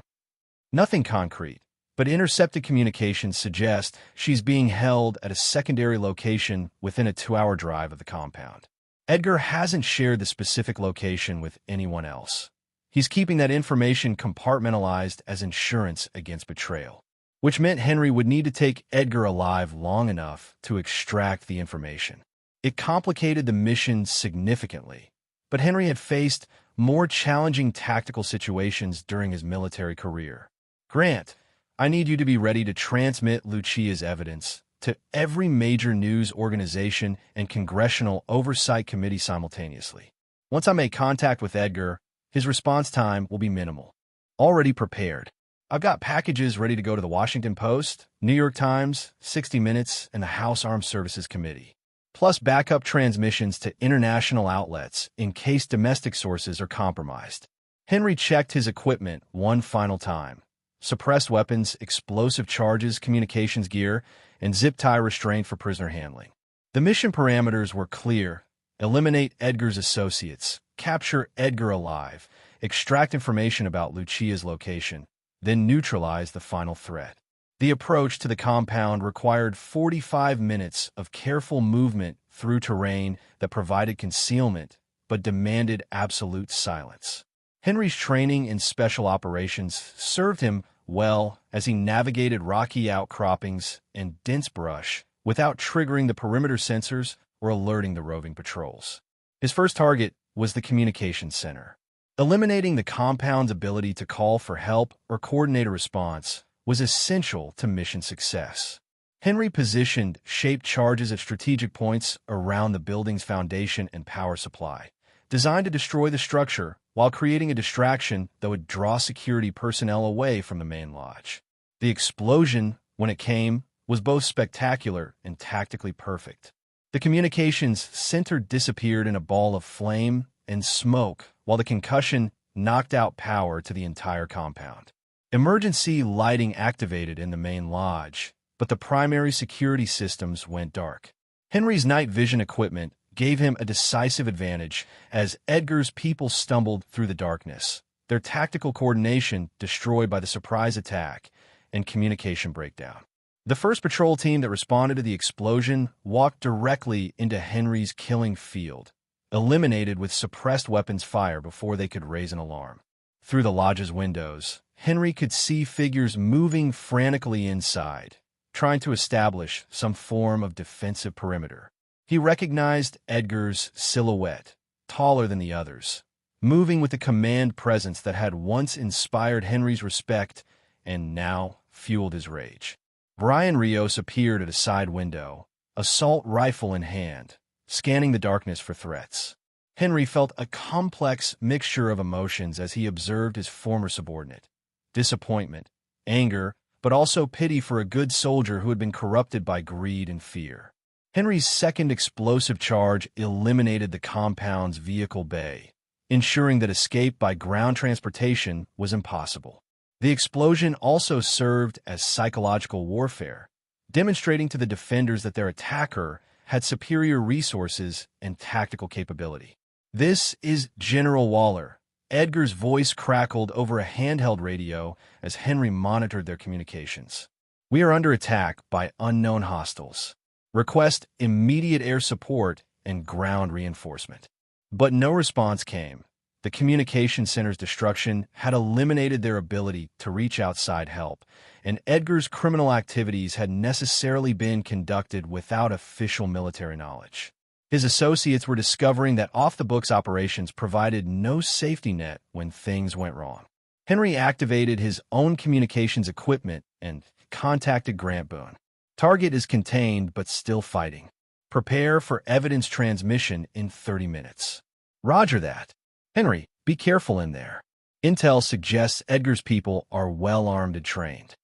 "Nothing concrete, but intercepted communications suggest she's being held at a secondary location within a 2-hour drive of the compound. Edgar hasn't shared the specific location with anyone else. He's keeping that information compartmentalized as insurance against betrayal, which meant Henry would need to take Edgar alive long enough to extract the information. It complicated the mission significantly, but Henry had faced more challenging tactical situations during his military career. "Grant, I need you to be ready to transmit Lucia's evidence to every major news organization and congressional oversight committee simultaneously. Once I make contact with Edgar, his response time will be minimal. Already prepared. I've got packages ready to go to the Washington Post, New York Times, 60 Minutes, and the House Armed Services Committee, plus backup transmissions to international outlets in case domestic sources are compromised." Henry checked his equipment one final time. Suppressed weapons, explosive charges, communications gear, and zip tie restraint for prisoner handling. The mission parameters were clear: eliminate Edgar's associates, capture Edgar alive, extract information about Lucia's location, then neutralize the final threat. The approach to the compound required 45 minutes of careful movement through terrain that provided concealment but demanded absolute silence. Henry's training in special operations served him well as he navigated rocky outcroppings and dense brush without triggering the perimeter sensors or alerting the roving patrols. His first target was the communications center. Eliminating the compound's ability to call for help or coordinate a response was essential to mission success. Henry positioned shaped charges at strategic points around the building's foundation and power supply, designed to destroy the structure while creating a distraction that would draw security personnel away from the main lodge. The explosion, when it came, was both spectacular and tactically perfect. The communications center disappeared in a ball of flame and smoke, while the concussion knocked out power to the entire compound. Emergency lighting activated in the main lodge, but the primary security systems went dark. Henry's night vision equipment gave him a decisive advantage as Edgar's people stumbled through the darkness, their tactical coordination destroyed by the surprise attack and communication breakdown. The first patrol team that responded to the explosion walked directly into Henry's killing field, eliminated with suppressed weapons fire before they could raise an alarm. Through the lodge's windows, Henry could see figures moving frantically inside, trying to establish some form of defensive perimeter. He recognized Edgar's silhouette, taller than the others, moving with the command presence that had once inspired Henry's respect and now fueled his rage. Brian Rios appeared at a side window, assault rifle in hand, scanning the darkness for threats. Henry felt a complex mixture of emotions as he observed his former subordinate. Disappointment, anger, but also pity for a good soldier who had been corrupted by greed and fear. Henry's second explosive charge eliminated the compound's vehicle bay, ensuring that escape by ground transportation was impossible. The explosion also served as psychological warfare, demonstrating to the defenders that their attacker had superior resources and tactical capability. "This is General Waller." Edgar's voice crackled over a handheld radio as Henry monitored their communications. "We are under attack by unknown hostiles. Request immediate air support and ground reinforcement." But no response came. The communication center's destruction had eliminated their ability to reach outside help, and Edgar's criminal activities had necessarily been conducted without official military knowledge. His associates were discovering that off-the-books operations provided no safety net when things went wrong. Henry activated his own communications equipment and contacted Grant Boone. "Target is contained but still fighting. Prepare for evidence transmission in 30 minutes. "Roger that. Henry, be careful in there. Intel suggests Edgar's people are well-armed and trained."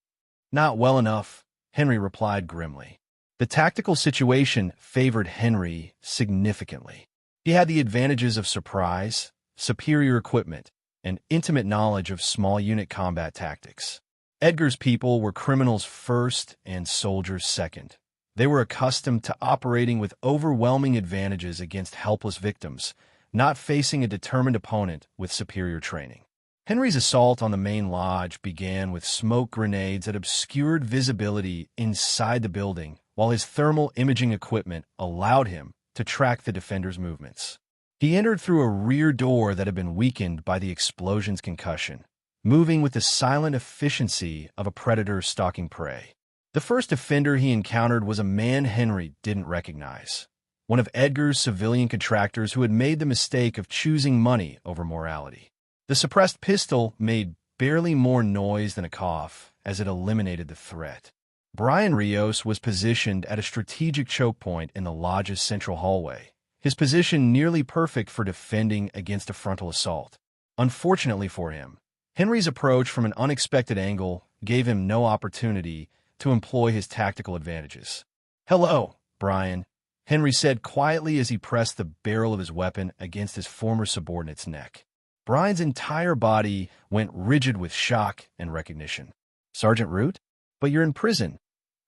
"Not well enough," Henry replied grimly. The tactical situation favored Henry significantly. He had the advantages of surprise, superior equipment, and intimate knowledge of small unit combat tactics. Edgar's people were criminals first and soldiers second. They were accustomed to operating with overwhelming advantages against helpless victims, not facing a determined opponent with superior training. Henry's assault on the main lodge began with smoke grenades that obscured visibility inside the building, while his thermal imaging equipment allowed him to track the defenders' movements. He entered through a rear door that had been weakened by the explosion's concussion, moving with the silent efficiency of a predator stalking prey. The first offender he encountered was a man Henry didn't recognize, one of Edgar's civilian contractors who had made the mistake of choosing money over morality. The suppressed pistol made barely more noise than a cough as it eliminated the threat. Brian Rios was positioned at a strategic choke point in the lodge's central hallway, his position nearly perfect for defending against a frontal assault. Unfortunately for him, Henry's approach from an unexpected angle gave him no opportunity to employ his tactical advantages. "Hello, Brian," Henry said quietly as he pressed the barrel of his weapon against his former subordinate's neck. Brian's entire body went rigid with shock and recognition. "Sergeant Root? But you're in prison.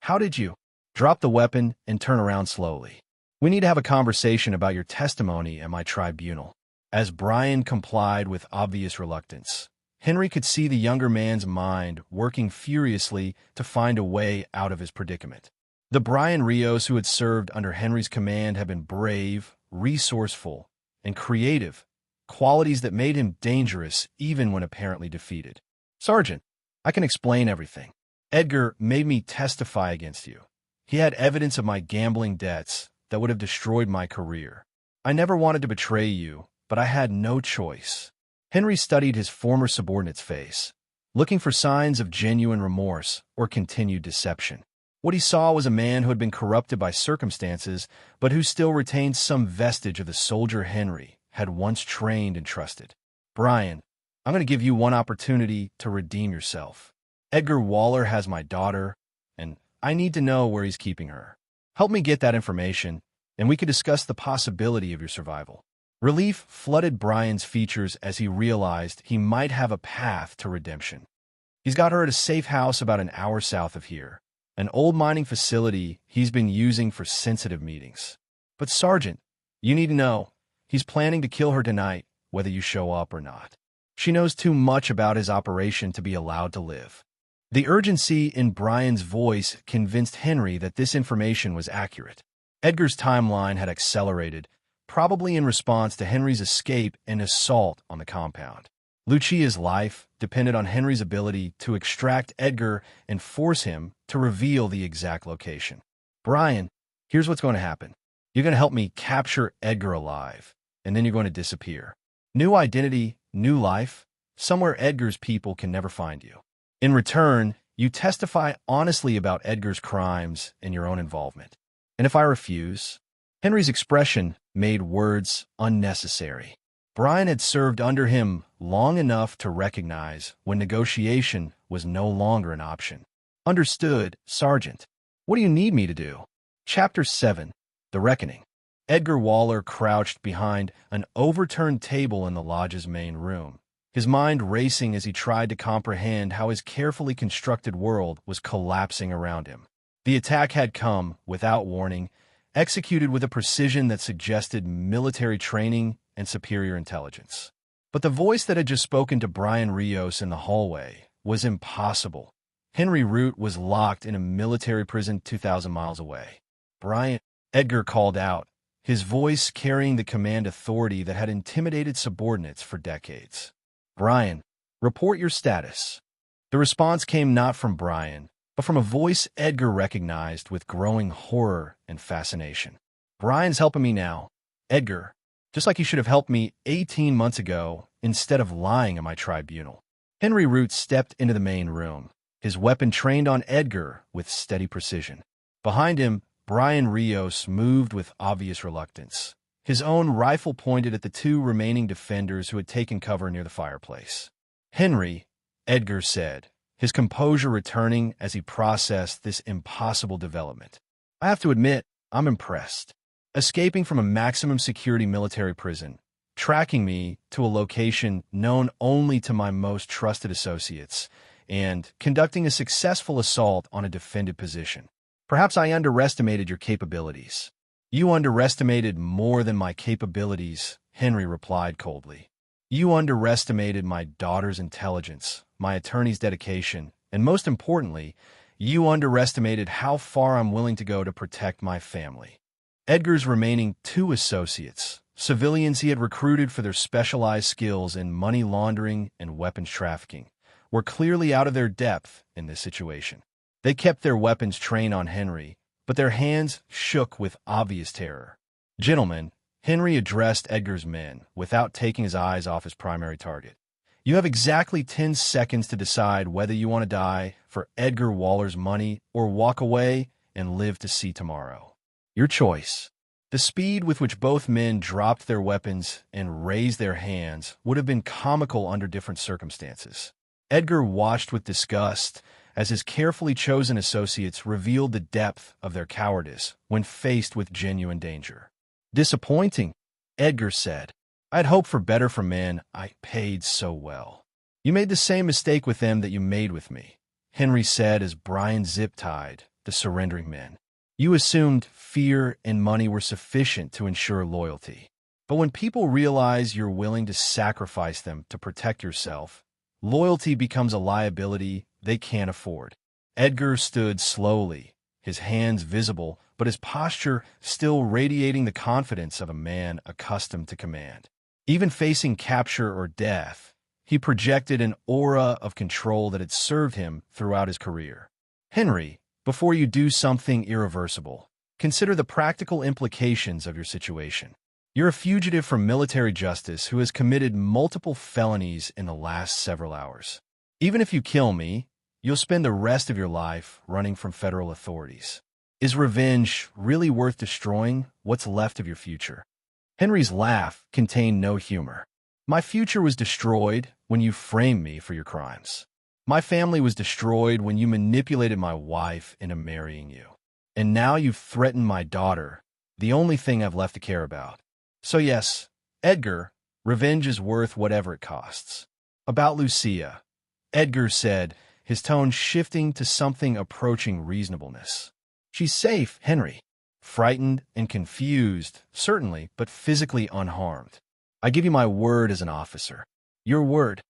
How did you?" "Drop the weapon and turn around slowly. We need to have a conversation about your testimony at my tribunal." As Brian complied with obvious reluctance, Henry could see the younger man's mind working furiously to find a way out of his predicament. The Brian Rios who had served under Henry's command had been brave, resourceful, and creative, qualities that made him dangerous even when apparently defeated. "Sergeant, I can explain everything. Edgar made me testify against you. He had evidence of my gambling debts that would have destroyed my career. I never wanted to betray you, but I had no choice." Henry studied his former subordinate's face, looking for signs of genuine remorse or continued deception. What he saw was a man who had been corrupted by circumstances, but who still retained some vestige of the soldier Henry had once trained and trusted. "Brian, I'm going to give you one opportunity to redeem yourself. Edgar Waller has my daughter, and I need to know where he's keeping her. Help me get that information, and we could discuss the possibility of your survival." Relief flooded Brian's features as he realized he might have a path to redemption. "He's got her at a safe house about an hour south of here. an old mining facility he's been using for sensitive meetings. But Sergeant, you need to know, he's planning to kill her tonight, whether you show up or not. She knows too much about his operation to be allowed to live. The urgency in Brian's voice convinced Henry that this information was accurate. Edgar's timeline had accelerated, probably in response to Henry's escape and assault on the compound. Lucia's life depended on Henry's ability to extract Edgar and force him to reveal the exact location. Brian, here's what's going to happen. You're going to help me capture Edgar alive, and then you're going to disappear. New identity, new life, somewhere Edgar's people can never find you. In return, you testify honestly about Edgar's crimes and your own involvement. And if I refuse? Henry's expression made words unnecessary. Brian had served under him long enough to recognize when negotiation was no longer an option. Understood, Sergeant. What do you need me to do? Chapter 7, The Reckoning. Edgar Waller crouched behind an overturned table in the lodge's main room, his mind racing as he tried to comprehend how his carefully constructed world was collapsing around him. The attack had come, without warning, executed with a precision that suggested military training and superior intelligence. But the voice that had just spoken to Brian Rios in the hallway was impossible. Henry Root was locked in a military prison 2,000 miles away. Brian, Edgar called out, his voice carrying the command authority that had intimidated subordinates for decades. Brian, report your status. The response came not from Brian, but from a voice Edgar recognized with growing horror and fascination. Brian's helping me now. Edgar, just like you should have helped me 18 months ago instead of lying in my tribunal. Henry Root stepped into the main room, his weapon trained on Edgar with steady precision. Behind him, Brian Rios moved with obvious reluctance, his own rifle pointed at the two remaining defenders who had taken cover near the fireplace. Henry, Edgar said, his composure returning as he processed this impossible development. I have to admit, I'm impressed. Escaping from a maximum security military prison, tracking me to a location known only to my most trusted associates, and conducting a successful assault on a defended position. Perhaps I underestimated your capabilities. You underestimated more than my capabilities, Henry replied coldly. You underestimated my daughter's intelligence, my attorney's dedication, and most importantly, you underestimated how far I'm willing to go to protect my family. Edgar's remaining two associates, civilians he had recruited for their specialized skills in money laundering and weapons trafficking, were clearly out of their depth in this situation. They kept their weapons trained on Henry, but their hands shook with obvious terror. Gentlemen, Henry addressed Edgar's men without taking his eyes off his primary target. You have exactly 10 seconds to decide whether you want to die for Edgar Waller's money or walk away and live to see tomorrow. Your choice. The speed with which both men dropped their weapons and raised their hands would have been comical under different circumstances. Edgar watched with disgust as his carefully chosen associates revealed the depth of their cowardice when faced with genuine danger. Disappointing, Edgar said. I'd hoped for better from men I paid so well. You made the same mistake with them that you made with me, Henry said as Brian zip-tied the surrendering men. You assumed fear and money were sufficient to ensure loyalty. But when people realize you're willing to sacrifice them to protect yourself, loyalty becomes a liability they can't afford. Edgar stood slowly, his hands visible, but his posture still radiating the confidence of a man accustomed to command. Even facing capture or death, he projected an aura of control that had served him throughout his career. Henry, before you do something irreversible, consider the practical implications of your situation. You're a fugitive from military justice who has committed multiple felonies in the last several hours. Even if you kill me, you'll spend the rest of your life running from federal authorities. Is revenge really worth destroying what's left of your future? Henry's laugh contained no humor. My future was destroyed when you framed me for your crimes. My family was destroyed when you manipulated my wife into marrying you. And now you've threatened my daughter, the only thing I've left to care about. So yes, Edgar, revenge is worth whatever it costs. About Lucia, Edgar said, his tone shifting to something approaching reasonableness. "She's safe, Henry." Frightened and confused, certainly, but physically unharmed. "I give you my word as an officer." "Your word."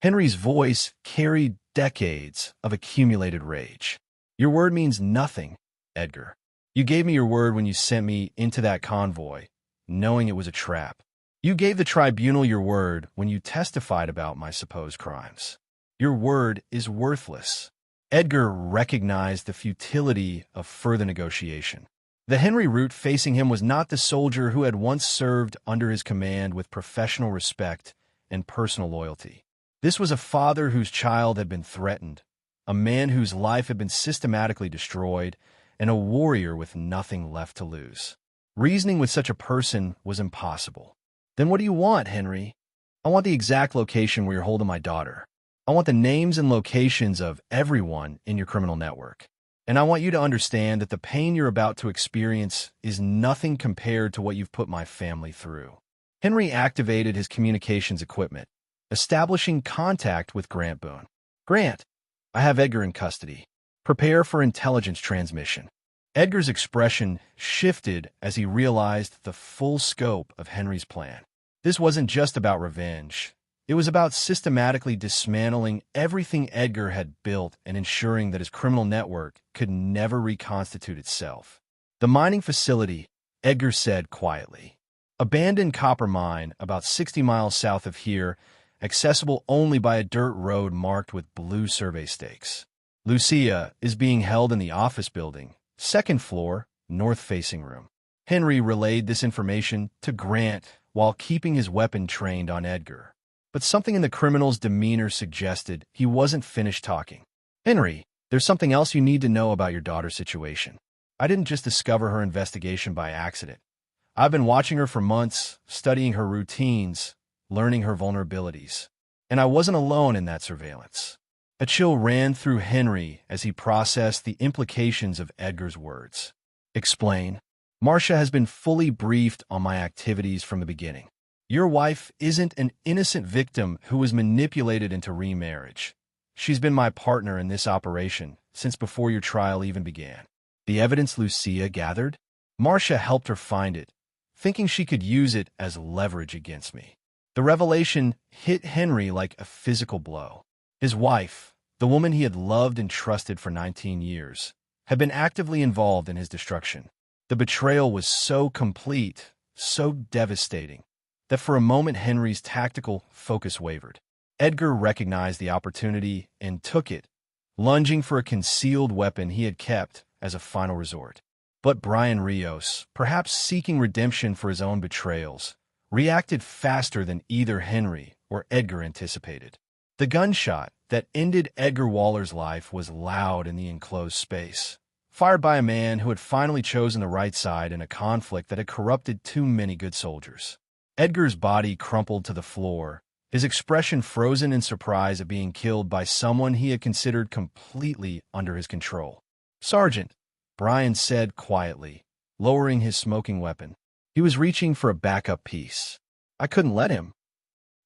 Henry's voice carried decades of accumulated rage. "Your word means nothing, Edgar. You gave me your word when you sent me into that convoy, knowing it was a trap. You gave the tribunal your word when you testified about my supposed crimes. Your word is worthless." Edgar recognized the futility of further negotiation. The Henry Root facing him was not the soldier who had once served under his command with professional respect and personal loyalty. This was a father whose child had been threatened, a man whose life had been systematically destroyed, and a warrior with nothing left to lose. Reasoning with such a person was impossible. "Then what do you want, Henry?" "I want the exact location where you're holding my daughter. I want the names and locations of everyone in your criminal network. And I want you to understand that the pain you're about to experience is nothing compared to what you've put my family through." Henry activated his communications equipment, establishing contact with Grant Boone. "Grant, I have Edgar in custody. Prepare for intelligence transmission." Edgar's expression shifted as he realized the full scope of Henry's plan. This wasn't just about revenge. It was about systematically dismantling everything Edgar had built and ensuring that his criminal network could never reconstitute itself. "The mining facility," Edgar said quietly. "Abandoned copper mine about 60 miles south of here, accessible only by a dirt road marked with blue survey stakes. Lucia is being held in the office building, second floor, north-facing room." Henry relayed this information to Grant while keeping his weapon trained on Edgar. But something in the criminal's demeanor suggested he wasn't finished talking. "Henry, there's something else you need to know about your daughter's situation. I didn't just discover her investigation by accident. I've been watching her for months, studying her routines, learning her vulnerabilities. And I wasn't alone in that surveillance." A chill ran through Henry as he processed the implications of Edgar's words. "Explain." "Marcia has been fully briefed on my activities from the beginning. Your wife isn't an innocent victim who was manipulated into remarriage. She's been my partner in this operation since before your trial even began. The evidence Lucia gathered? Marcia helped her find it, thinking she could use it as leverage against me." The revelation hit Henry like a physical blow. His wife, the woman he had loved and trusted for 19 years, had been actively involved in his destruction. The betrayal was so complete, so devastating, that for a moment Henry's tactical focus wavered. Edgar recognized the opportunity and took it, lunging for a concealed weapon he had kept as a final resort. But Brian Rios, perhaps seeking redemption for his own betrayals, reacted faster than either Henry or Edgar anticipated. The gunshot that ended Edgar Waller's life was loud in the enclosed space, fired by a man who had finally chosen the right side in a conflict that had corrupted too many good soldiers. Edgar's body crumpled to the floor, his expression frozen in surprise at being killed by someone he had considered completely under his control. "Sergeant," Brian said quietly, lowering his smoking weapon. He was reaching for a backup piece. "I couldn't let him."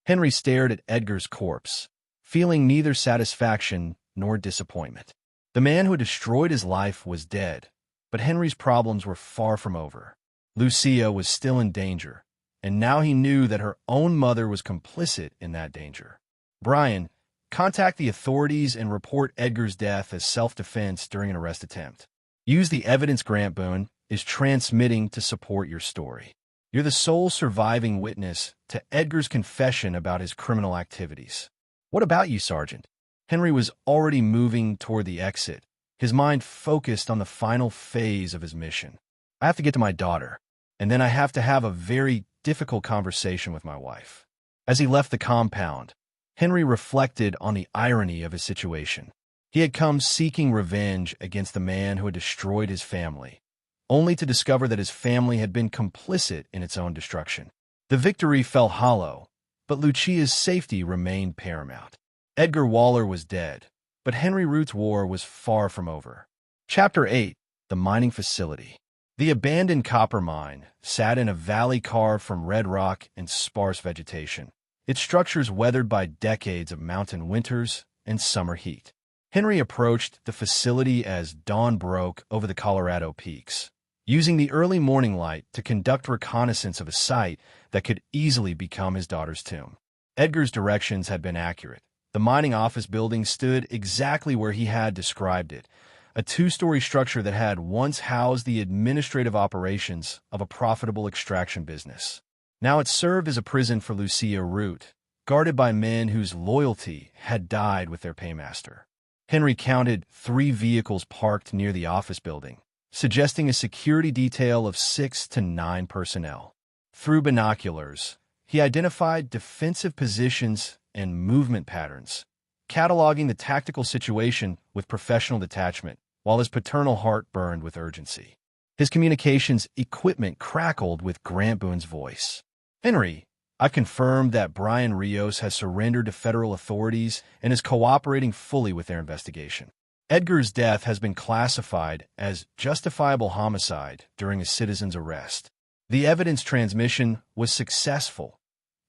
Henry stared at Edgar's corpse, feeling neither satisfaction nor disappointment. The man who had destroyed his life was dead, but Henry's problems were far from over. Lucia was still in danger, and now he knew that her own mother was complicit in that danger. "Brian, contact the authorities and report Edgar's death as self-defense during an arrest attempt. Use the evidence Grant Boone is transmitting to support your story. You're the sole surviving witness to Edgar's confession about his criminal activities." "What about you, Sergeant?" Henry was already moving toward the exit, his mind focused on the final phase of his mission. "I have to get to my daughter, and then I have to have a very difficult conversation with my wife." As he left the compound, Henry reflected on the irony of his situation. He had come seeking revenge against the man who had destroyed his family, only to discover that his family had been complicit in its own destruction. The victory fell hollow, but Lucia's safety remained paramount. Edgar Waller was dead, but Henry Root's war was far from over. Chapter 8: The Mining Facility. The abandoned copper mine sat in a valley carved from red rock and sparse vegetation, its structures weathered by decades of mountain winters and summer heat. Henry approached the facility as dawn broke over the Colorado peaks, using the early morning light to conduct reconnaissance of a site that could easily become his daughter's tomb. Edgar's directions had been accurate. The mining office building stood exactly where he had described it, a two-story structure that had once housed the administrative operations of a profitable extraction business. Now it served as a prison for Lucia Root, guarded by men whose loyalty had died with their paymaster. Henry counted 3 vehicles parked near the office building, suggesting a security detail of 6 to 9 personnel. Through binoculars, he identified defensive positions and movement patterns, cataloging the tactical situation with professional detachment, while his paternal heart burned with urgency. His communications equipment crackled with Grant Boone's voice. "Henry, I confirmed that Brian Rios has surrendered to federal authorities and is cooperating fully with their investigation. Edgar's death has been classified as justifiable homicide during a citizen's arrest. The evidence transmission was successful.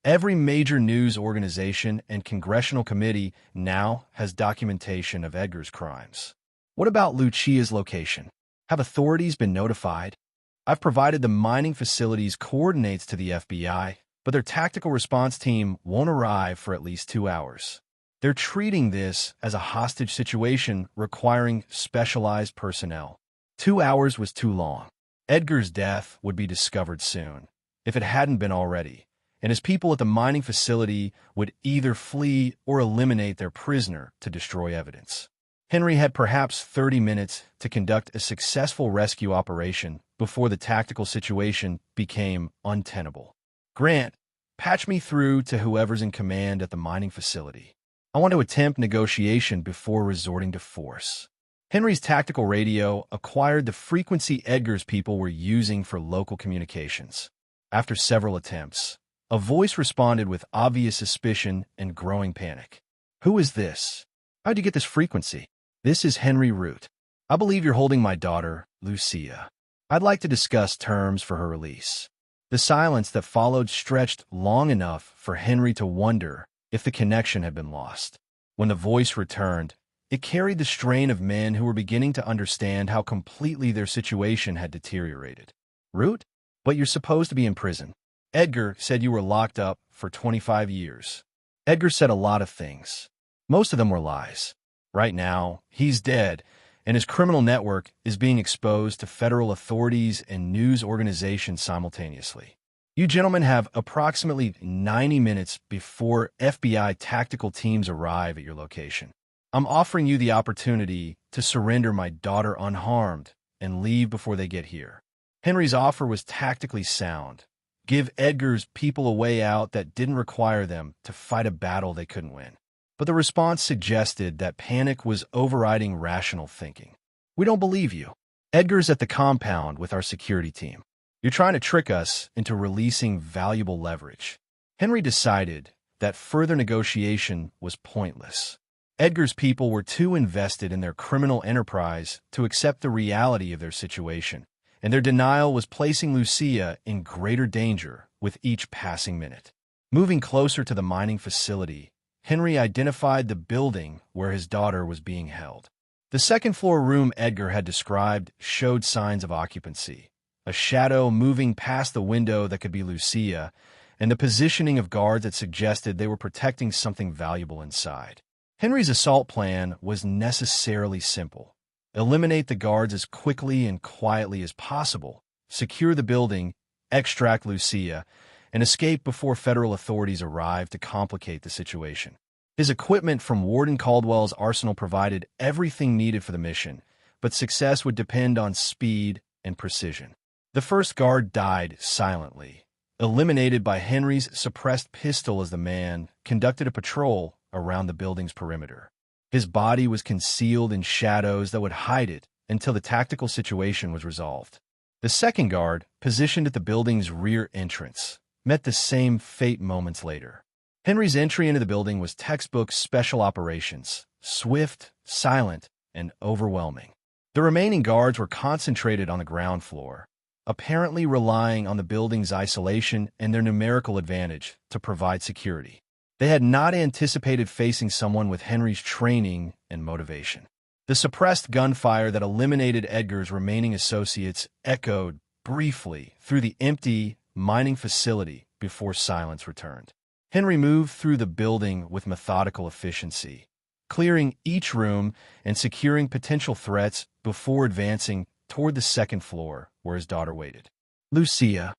Every major news organization and congressional committee now has documentation of Edgar's crimes. What about Lucia's location? Have authorities been notified? I've provided the mining facility's coordinates to the FBI, but their tactical response team won't arrive for at least 2 hours. They're treating this as a hostage situation requiring specialized personnel. 2 hours was too long. Edgar's death would be discovered soon, if it hadn't been already, and his people at the mining facility would either flee or eliminate their prisoner to destroy evidence. Henry had perhaps 30 minutes to conduct a successful rescue operation before the tactical situation became untenable. Grant, patch me through to whoever's in command at the mining facility. I want to attempt negotiation before resorting to force." Henry's tactical radio acquired the frequency Edgar's people were using for local communications. After several attempts, a voice responded with obvious suspicion and growing panic. "Who is this? How'd you get this frequency?" "This is Henry Root. I believe you're holding my daughter, Lucia. I'd like to discuss terms for her release." The silence that followed stretched long enough for Henry to wonder if the connection had been lost. When the voice returned, it carried the strain of men who were beginning to understand how completely their situation had deteriorated. "Root? But you're supposed to be in prison. Edgar said you were locked up for 25 years. Edgar said a lot of things. Most of them were lies. Right now, he's dead, and his criminal network is being exposed to federal authorities and news organizations simultaneously. You gentlemen have approximately 90 minutes before FBI tactical teams arrive at your location. I'm offering you the opportunity to surrender my daughter unharmed and leave before they get here." Henry's offer was tactically sound. Give Edgar's people a way out that didn't require them to fight a battle they couldn't win. But the response suggested that panic was overriding rational thinking. "We don't believe you. Edgar's at the compound with our security team. You're trying to trick us into releasing valuable leverage." Henry decided that further negotiation was pointless. Edgar's people were too invested in their criminal enterprise to accept the reality of their situation, and their denial was placing Lucia in greater danger with each passing minute. Moving closer to the mining facility, Henry identified the building where his daughter was being held. The second-floor room Edgar had described showed signs of occupancy, a shadow moving past the window that could be Lucia, and the positioning of guards that suggested they were protecting something valuable inside. Henry's assault plan was necessarily simple. Eliminate the guards as quickly and quietly as possible, secure the building, extract Lucia, and escape before federal authorities arrived to complicate the situation. His equipment from Warden Caldwell's arsenal provided everything needed for the mission, but success would depend on speed and precision. The first guard died silently, eliminated by Henry's suppressed pistol as the man conducted a patrol around the building's perimeter. His body was concealed in shadows that would hide it until the tactical situation was resolved. The second guard, positioned at the building's rear entrance, met the same fate moments later. Henry's entry into the building was textbook special operations, swift, silent, and overwhelming. The remaining guards were concentrated on the ground floor, apparently relying on the building's isolation and their numerical advantage to provide security. They had not anticipated facing someone with Henry's training and motivation. The suppressed gunfire that eliminated Edgar's remaining associates echoed briefly through the empty mining facility before silence returned. Henry moved through the building with methodical efficiency, clearing each room and securing potential threats before advancing toward the second floor where his daughter waited. "Lucia,"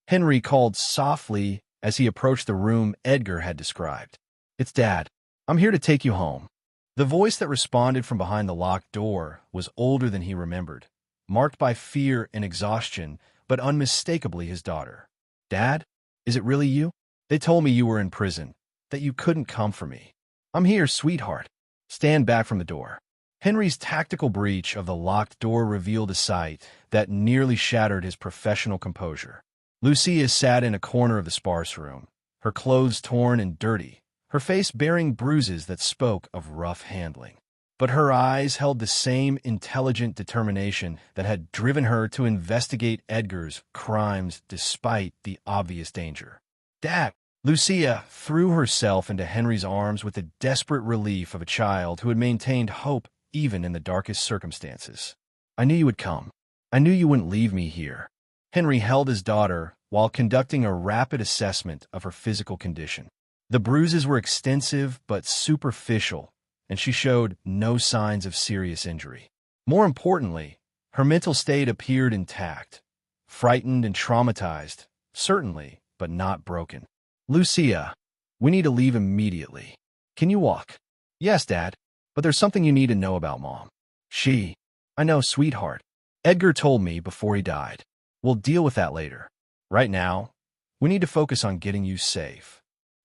Henry called softly as he approached the room Edgar had described. "It's Dad. I'm here to take you home." The voice that responded from behind the locked door was older than he remembered, marked by fear and exhaustion, but unmistakably his daughter. "Dad, is it really you? They told me you were in prison, that you couldn't come for me. I'm here, sweetheart. Stand back from the door." Henry's tactical breach of the locked door revealed a sight that nearly shattered his professional composure. Lucia sat in a corner of the sparse room, her clothes torn and dirty, her face bearing bruises that spoke of rough handling. But her eyes held the same intelligent determination that had driven her to investigate Edgar's crimes despite the obvious danger. "Dad!" Lucia threw herself into Henry's arms with the desperate relief of a child who had maintained hope even in the darkest circumstances. "I knew you would come. I knew you wouldn't leave me here." Henry held his daughter while conducting a rapid assessment of her physical condition. The bruises were extensive but superficial, and she showed no signs of serious injury. More importantly, her mental state appeared intact, frightened and traumatized, certainly, but not broken. "Lucia, we need to leave immediately. Can you walk?" "Yes, Dad, but there's something you need to know about Mom." "I know, sweetheart. Edgar told me before he died. We'll deal with that later. Right now, we need to focus on getting you safe."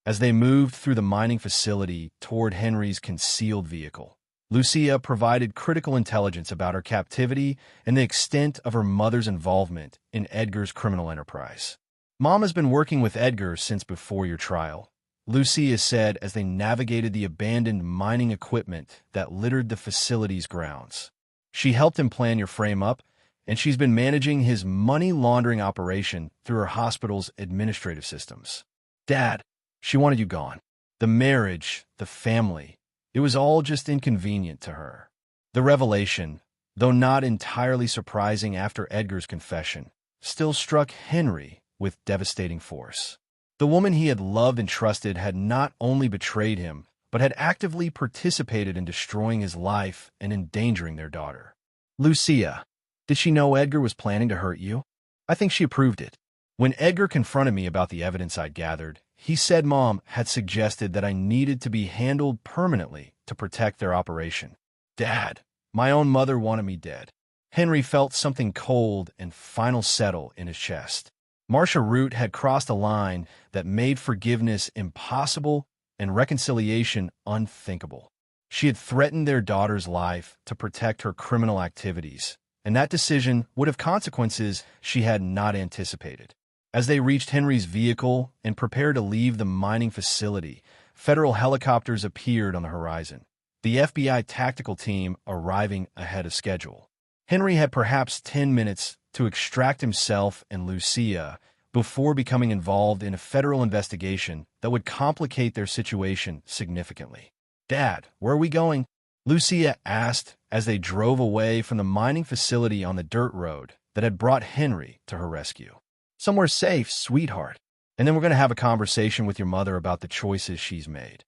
As they moved through the mining facility toward Henry's concealed vehicle, Lucia provided critical intelligence about her captivity and the extent of her mother's involvement in Edgar's criminal enterprise. "Mom has been working with Edgar since before your trial," Lucia said as they navigated the abandoned mining equipment that littered the facility's grounds. "She helped him plan your frame-up, and she's been managing his money-laundering operation through her hospital's administrative systems." "Dad, she wanted you gone. The marriage, the family, it was all just inconvenient to her." The revelation, though not entirely surprising after Edgar's confession, still struck Henry with devastating force. The woman he had loved and trusted had not only betrayed him, but had actively participated in destroying his life and endangering their daughter. "Lucia, did she know Edgar was planning to hurt you?" "I think she approved it. When Edgar confronted me about the evidence I'd gathered, he said Mom had suggested that I needed to be handled permanently to protect their operation." "Dad, my own mother wanted me dead." Henry felt something cold and final settle in his chest. Marcia Root had crossed a line that made forgiveness impossible and reconciliation unthinkable. She had threatened their daughter's life to protect her criminal activities, and that decision would have consequences she had not anticipated. As they reached Henry's vehicle and prepared to leave the mining facility, federal helicopters appeared on the horizon, the FBI tactical team arriving ahead of schedule. Henry had perhaps 10 minutes to extract himself and Lucia before becoming involved in a federal investigation that would complicate their situation significantly. "Dad, where are we going?" Lucia asked as they drove away from the mining facility on the dirt road that had brought Henry to her rescue. "Somewhere safe, sweetheart. And then we're going to have a conversation with your mother about the choices she's made."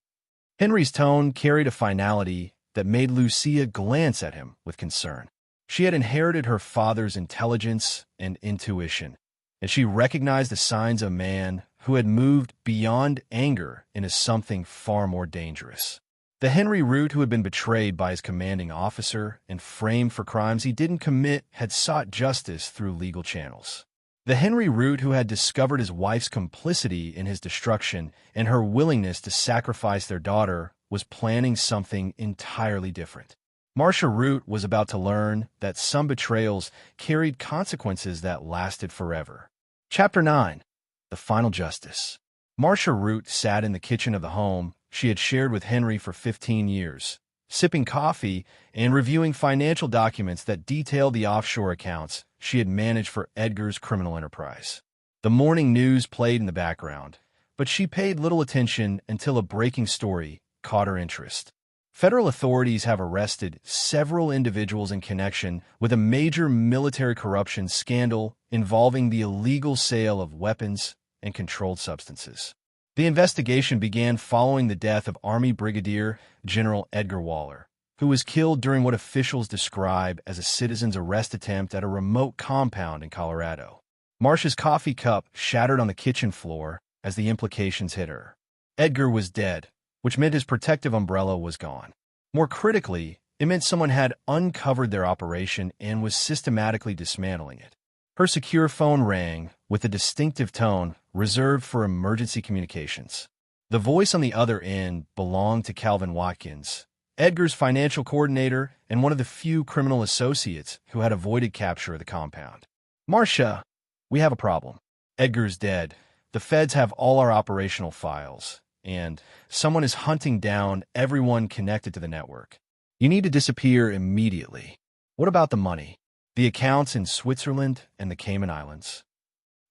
Henry's tone carried a finality that made Lucia glance at him with concern. She had inherited her father's intelligence and intuition, and she recognized the signs of a man who had moved beyond anger into something far more dangerous. The Henry Root who had been betrayed by his commanding officer and framed for crimes he didn't commit had sought justice through legal channels. The Henry Root who had discovered his wife's complicity in his destruction and her willingness to sacrifice their daughter was planning something entirely different. Marcia Root was about to learn that some betrayals carried consequences that lasted forever. Chapter 9. The Final Justice. Marcia Root sat in the kitchen of the home she had shared with Henry for 15 years, sipping coffee and reviewing financial documents that detailed the offshore accounts she had managed for Edgar's criminal enterprise. The morning news played in the background, but she paid little attention until a breaking story caught her interest. Federal authorities have arrested several individuals in connection with a major military corruption scandal involving the illegal sale of weapons and controlled substances. The investigation began following the death of Army Brigadier General Edgar Waller, who was killed during what officials describe as a citizen's arrest attempt at a remote compound in Colorado. Marcia's coffee cup shattered on the kitchen floor as the implications hit her. Edgar was dead, which meant his protective umbrella was gone. More critically, it meant someone had uncovered their operation and was systematically dismantling it. Her secure phone rang with a distinctive tone reserved for emergency communications. The voice on the other end belonged to Calvin Watkins, Edgar's financial coordinator and one of the few criminal associates who had avoided capture of the compound. "Marcia, we have a problem. Edgar's dead. The feds have all our operational files, and someone is hunting down everyone connected to the network. You need to disappear immediately. What about the money? The accounts in Switzerland and the Cayman Islands?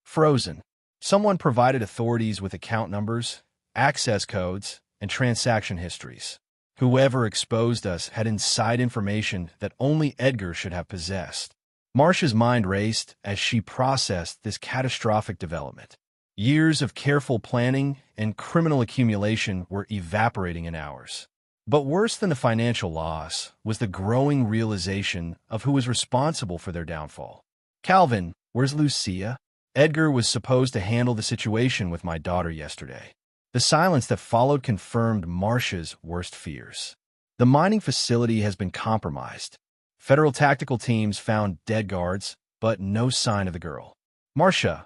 Frozen. Someone provided authorities with account numbers, access codes, and transaction histories. Whoever exposed us had inside information that only Edgar should have possessed." Marcia's mind raced as she processed this catastrophic development. Years of careful planning and criminal accumulation were evaporating in hours. But worse than the financial loss was the growing realization of who was responsible for their downfall. "Calvin, where's Lucia? Edgar was supposed to handle the situation with my daughter yesterday." The silence that followed confirmed Marcia's worst fears. "The mining facility has been compromised. Federal tactical teams found dead guards, but no sign of the girl." "Marcia,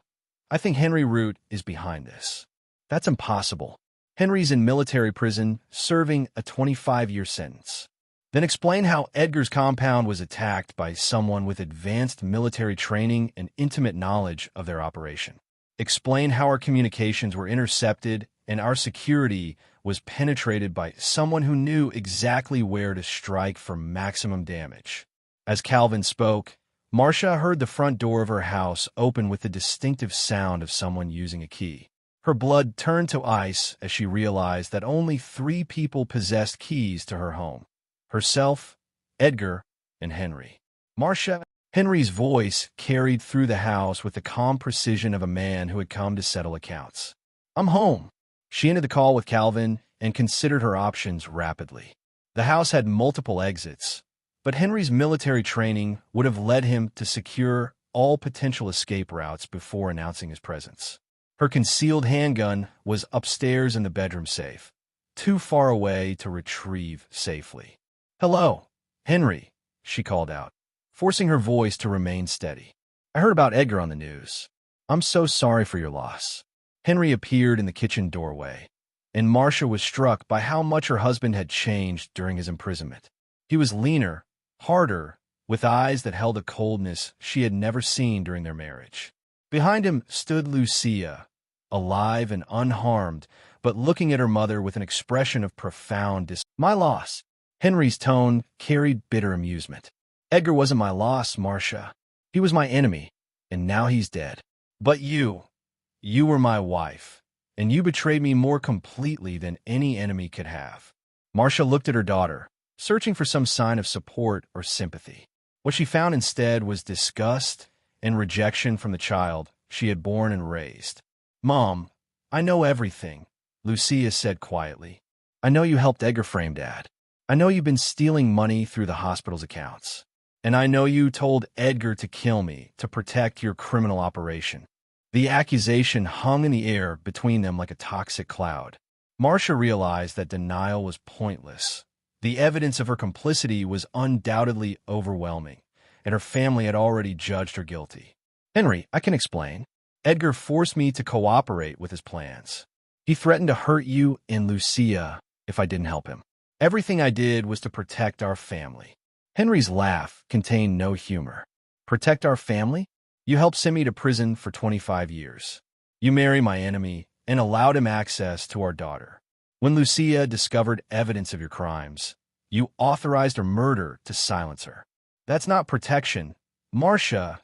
I think Henry Root is behind this." "That's impossible. Henry's in military prison, serving a 25-year sentence." "Then explain how Edgar's compound was attacked by someone with advanced military training and intimate knowledge of their operation. Explain how our communications were intercepted and our security was penetrated by someone who knew exactly where to strike for maximum damage." As Calvin spoke, Marcia heard the front door of her house open with the distinctive sound of someone using a key. Her blood turned to ice as she realized that only 3 people possessed keys to her home: herself, Edgar, and Henry. "Marcia." Henry's voice carried through the house with the calm precision of a man who had come to settle accounts. "I'm home." She ended the call with Calvin and considered her options rapidly. The house had multiple exits, but Henry's military training would have led him to secure all potential escape routes before announcing his presence. Her concealed handgun was upstairs in the bedroom safe, too far away to retrieve safely. "Hello, Henry," she called out, forcing her voice to remain steady. "I heard about Edgar on the news. I'm so sorry for your loss." Henry appeared in the kitchen doorway, and Marcia was struck by how much her husband had changed during his imprisonment. He was leaner, harder, with eyes that held a coldness she had never seen during their marriage. Behind him stood Lucia, alive and unharmed, but looking at her mother with an expression of profound "My loss." Henry's tone carried bitter amusement. "Edgar wasn't my loss, Marcia. He was my enemy, and now he's dead. But you were my wife, and you betrayed me more completely than any enemy could have." Marcia looked at her daughter, searching for some sign of support or sympathy. What she found instead was disgust and rejection from the child she had born and raised. "Mom, I know everything," Lucia said quietly. "I know you helped Edgar frame Dad. I know you've been stealing money through the hospital's accounts. And I know you told Edgar to kill me to protect your criminal operation." The accusation hung in the air between them like a toxic cloud. Marcia realized that denial was pointless. The evidence of her complicity was undoubtedly overwhelming, and her family had already judged her guilty. "Henry, I can explain. Edgar forced me to cooperate with his plans. He threatened to hurt you and Lucia if I didn't help him. Everything I did was to protect our family." Henry's laugh contained no humor. "Protect our family? You helped send me to prison for 25 years. You married my enemy and allowed him access to our daughter. When Lucia discovered evidence of your crimes, you authorized her murder to silence her. That's not protection, Marcia.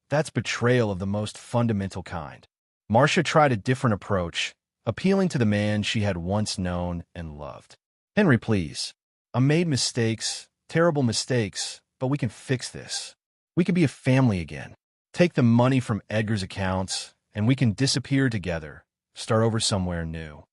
That's betrayal of the most fundamental kind." Marcia tried a different approach, appealing to the man she had once known and loved. "Henry, please. I made mistakes, terrible mistakes, but we can fix this. We can be a family again. Take the money from Edgar's accounts, and we can disappear together, start over somewhere new."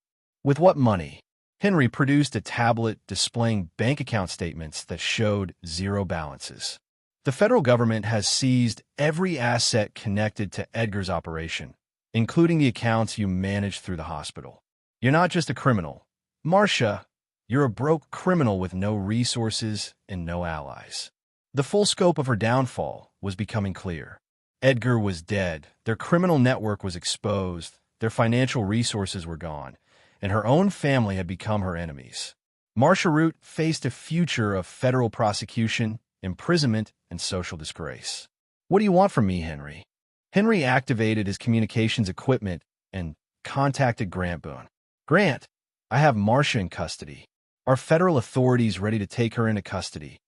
With what money? Henry produced a tablet displaying bank account statements that showed zero balances. The federal government has seized every asset connected to Edgar's operation, including the accounts you managed through the hospital. You're not just a criminal. Marcia, you're a broke criminal with no resources and no allies. The full scope of her downfall was becoming clear. Edgar was dead, their criminal network was exposed, their financial resources were gone, and her own family had become her enemies. Marcia Root faced a future of federal prosecution, imprisonment, and social disgrace. "What do you want from me, Henry?" Henry activated his communications equipment and contacted Grant Boone. "Grant, I have Marcia in custody. Are federal authorities ready to take her into custody?"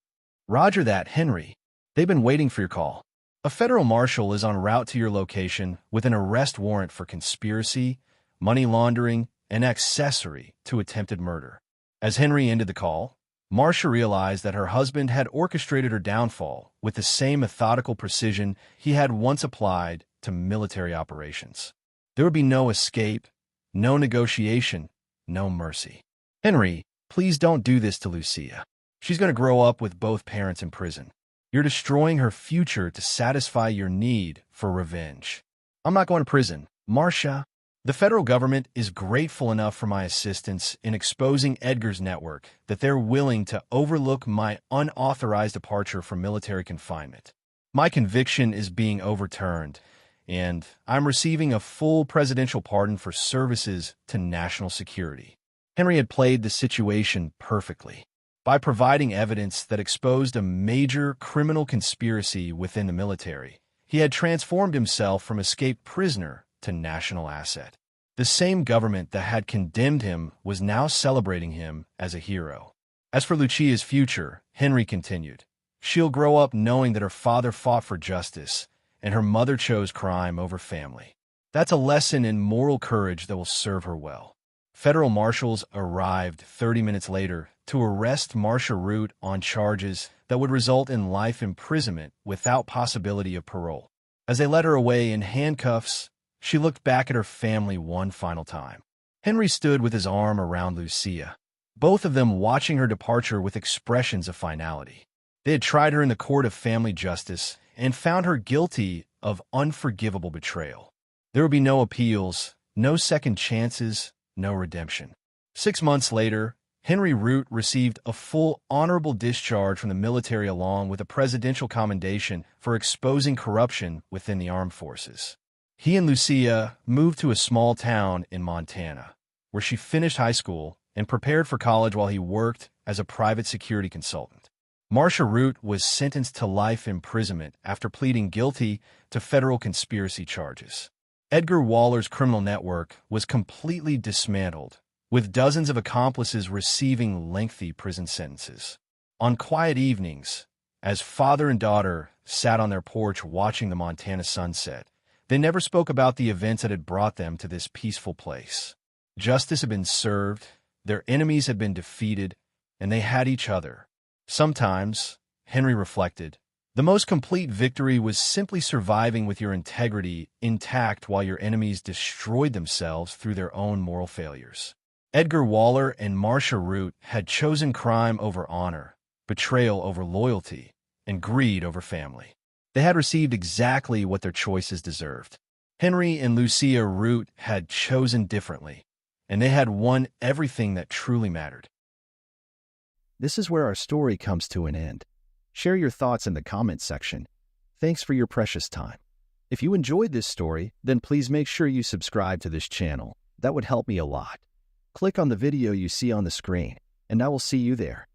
"Roger that, Henry. They've been waiting for your call. A federal marshal is en route to your location with an arrest warrant for conspiracy, money laundering, and accessory to attempted murder." As Henry ended the call, Marcia realized that her husband had orchestrated her downfall with the same methodical precision he had once applied to military operations. There would be no escape, no negotiation, no mercy. "Henry, please don't do this to Lucia. She's going to grow up with both parents in prison. You're destroying her future to satisfy your need for revenge." "I'm not going to prison. Marcia, the federal government is grateful enough for my assistance in exposing Edgar's network that they're willing to overlook my unauthorized departure from military confinement. My conviction is being overturned, and I'm receiving a full presidential pardon for services to national security." Henry had played the situation perfectly. By providing evidence that exposed a major criminal conspiracy within the military, he had transformed himself from escaped prisoner to national asset. The same government that had condemned him was now celebrating him as a hero. As for Lucia's future, Henry continued, "She'll grow up knowing that her father fought for justice and her mother chose crime over family. That's a lesson in moral courage that will serve her well." Federal marshals arrived 30 minutes later to arrest Marcia Root on charges that would result in life imprisonment without possibility of parole. As they led her away in handcuffs, she looked back at her family one final time. Henry stood with his arm around Lucia, both of them watching her departure with expressions of finality. They had tried her in the court of family justice and found her guilty of unforgivable betrayal. There would be no appeals, no second chances, no redemption. 6 months later, Henry Root received a full honorable discharge from the military along with a presidential commendation for exposing corruption within the armed forces. He and Lucia moved to a small town in Montana, where she finished high school and prepared for college while he worked as a private security consultant. Marcia Root was sentenced to life imprisonment after pleading guilty to federal conspiracy charges. Edgar Waller's criminal network was completely dismantled, with dozens of accomplices receiving lengthy prison sentences. On quiet evenings, as father and daughter sat on their porch watching the Montana sunset, they never spoke about the events that had brought them to this peaceful place. Justice had been served, their enemies had been defeated, and they had each other. Sometimes, Henry reflected, the most complete victory was simply surviving with your integrity intact while your enemies destroyed themselves through their own moral failures. Edgar Waller and Marcia Root had chosen crime over honor, betrayal over loyalty, and greed over family. They had received exactly what their choices deserved. Henry and Lucia Root had chosen differently, and they had won everything that truly mattered. This is where our story comes to an end. Share your thoughts in the comments section. Thanks for your precious time. If you enjoyed this story, then please make sure you subscribe to this channel. That would help me a lot. Click on the video you see on the screen, and I will see you there.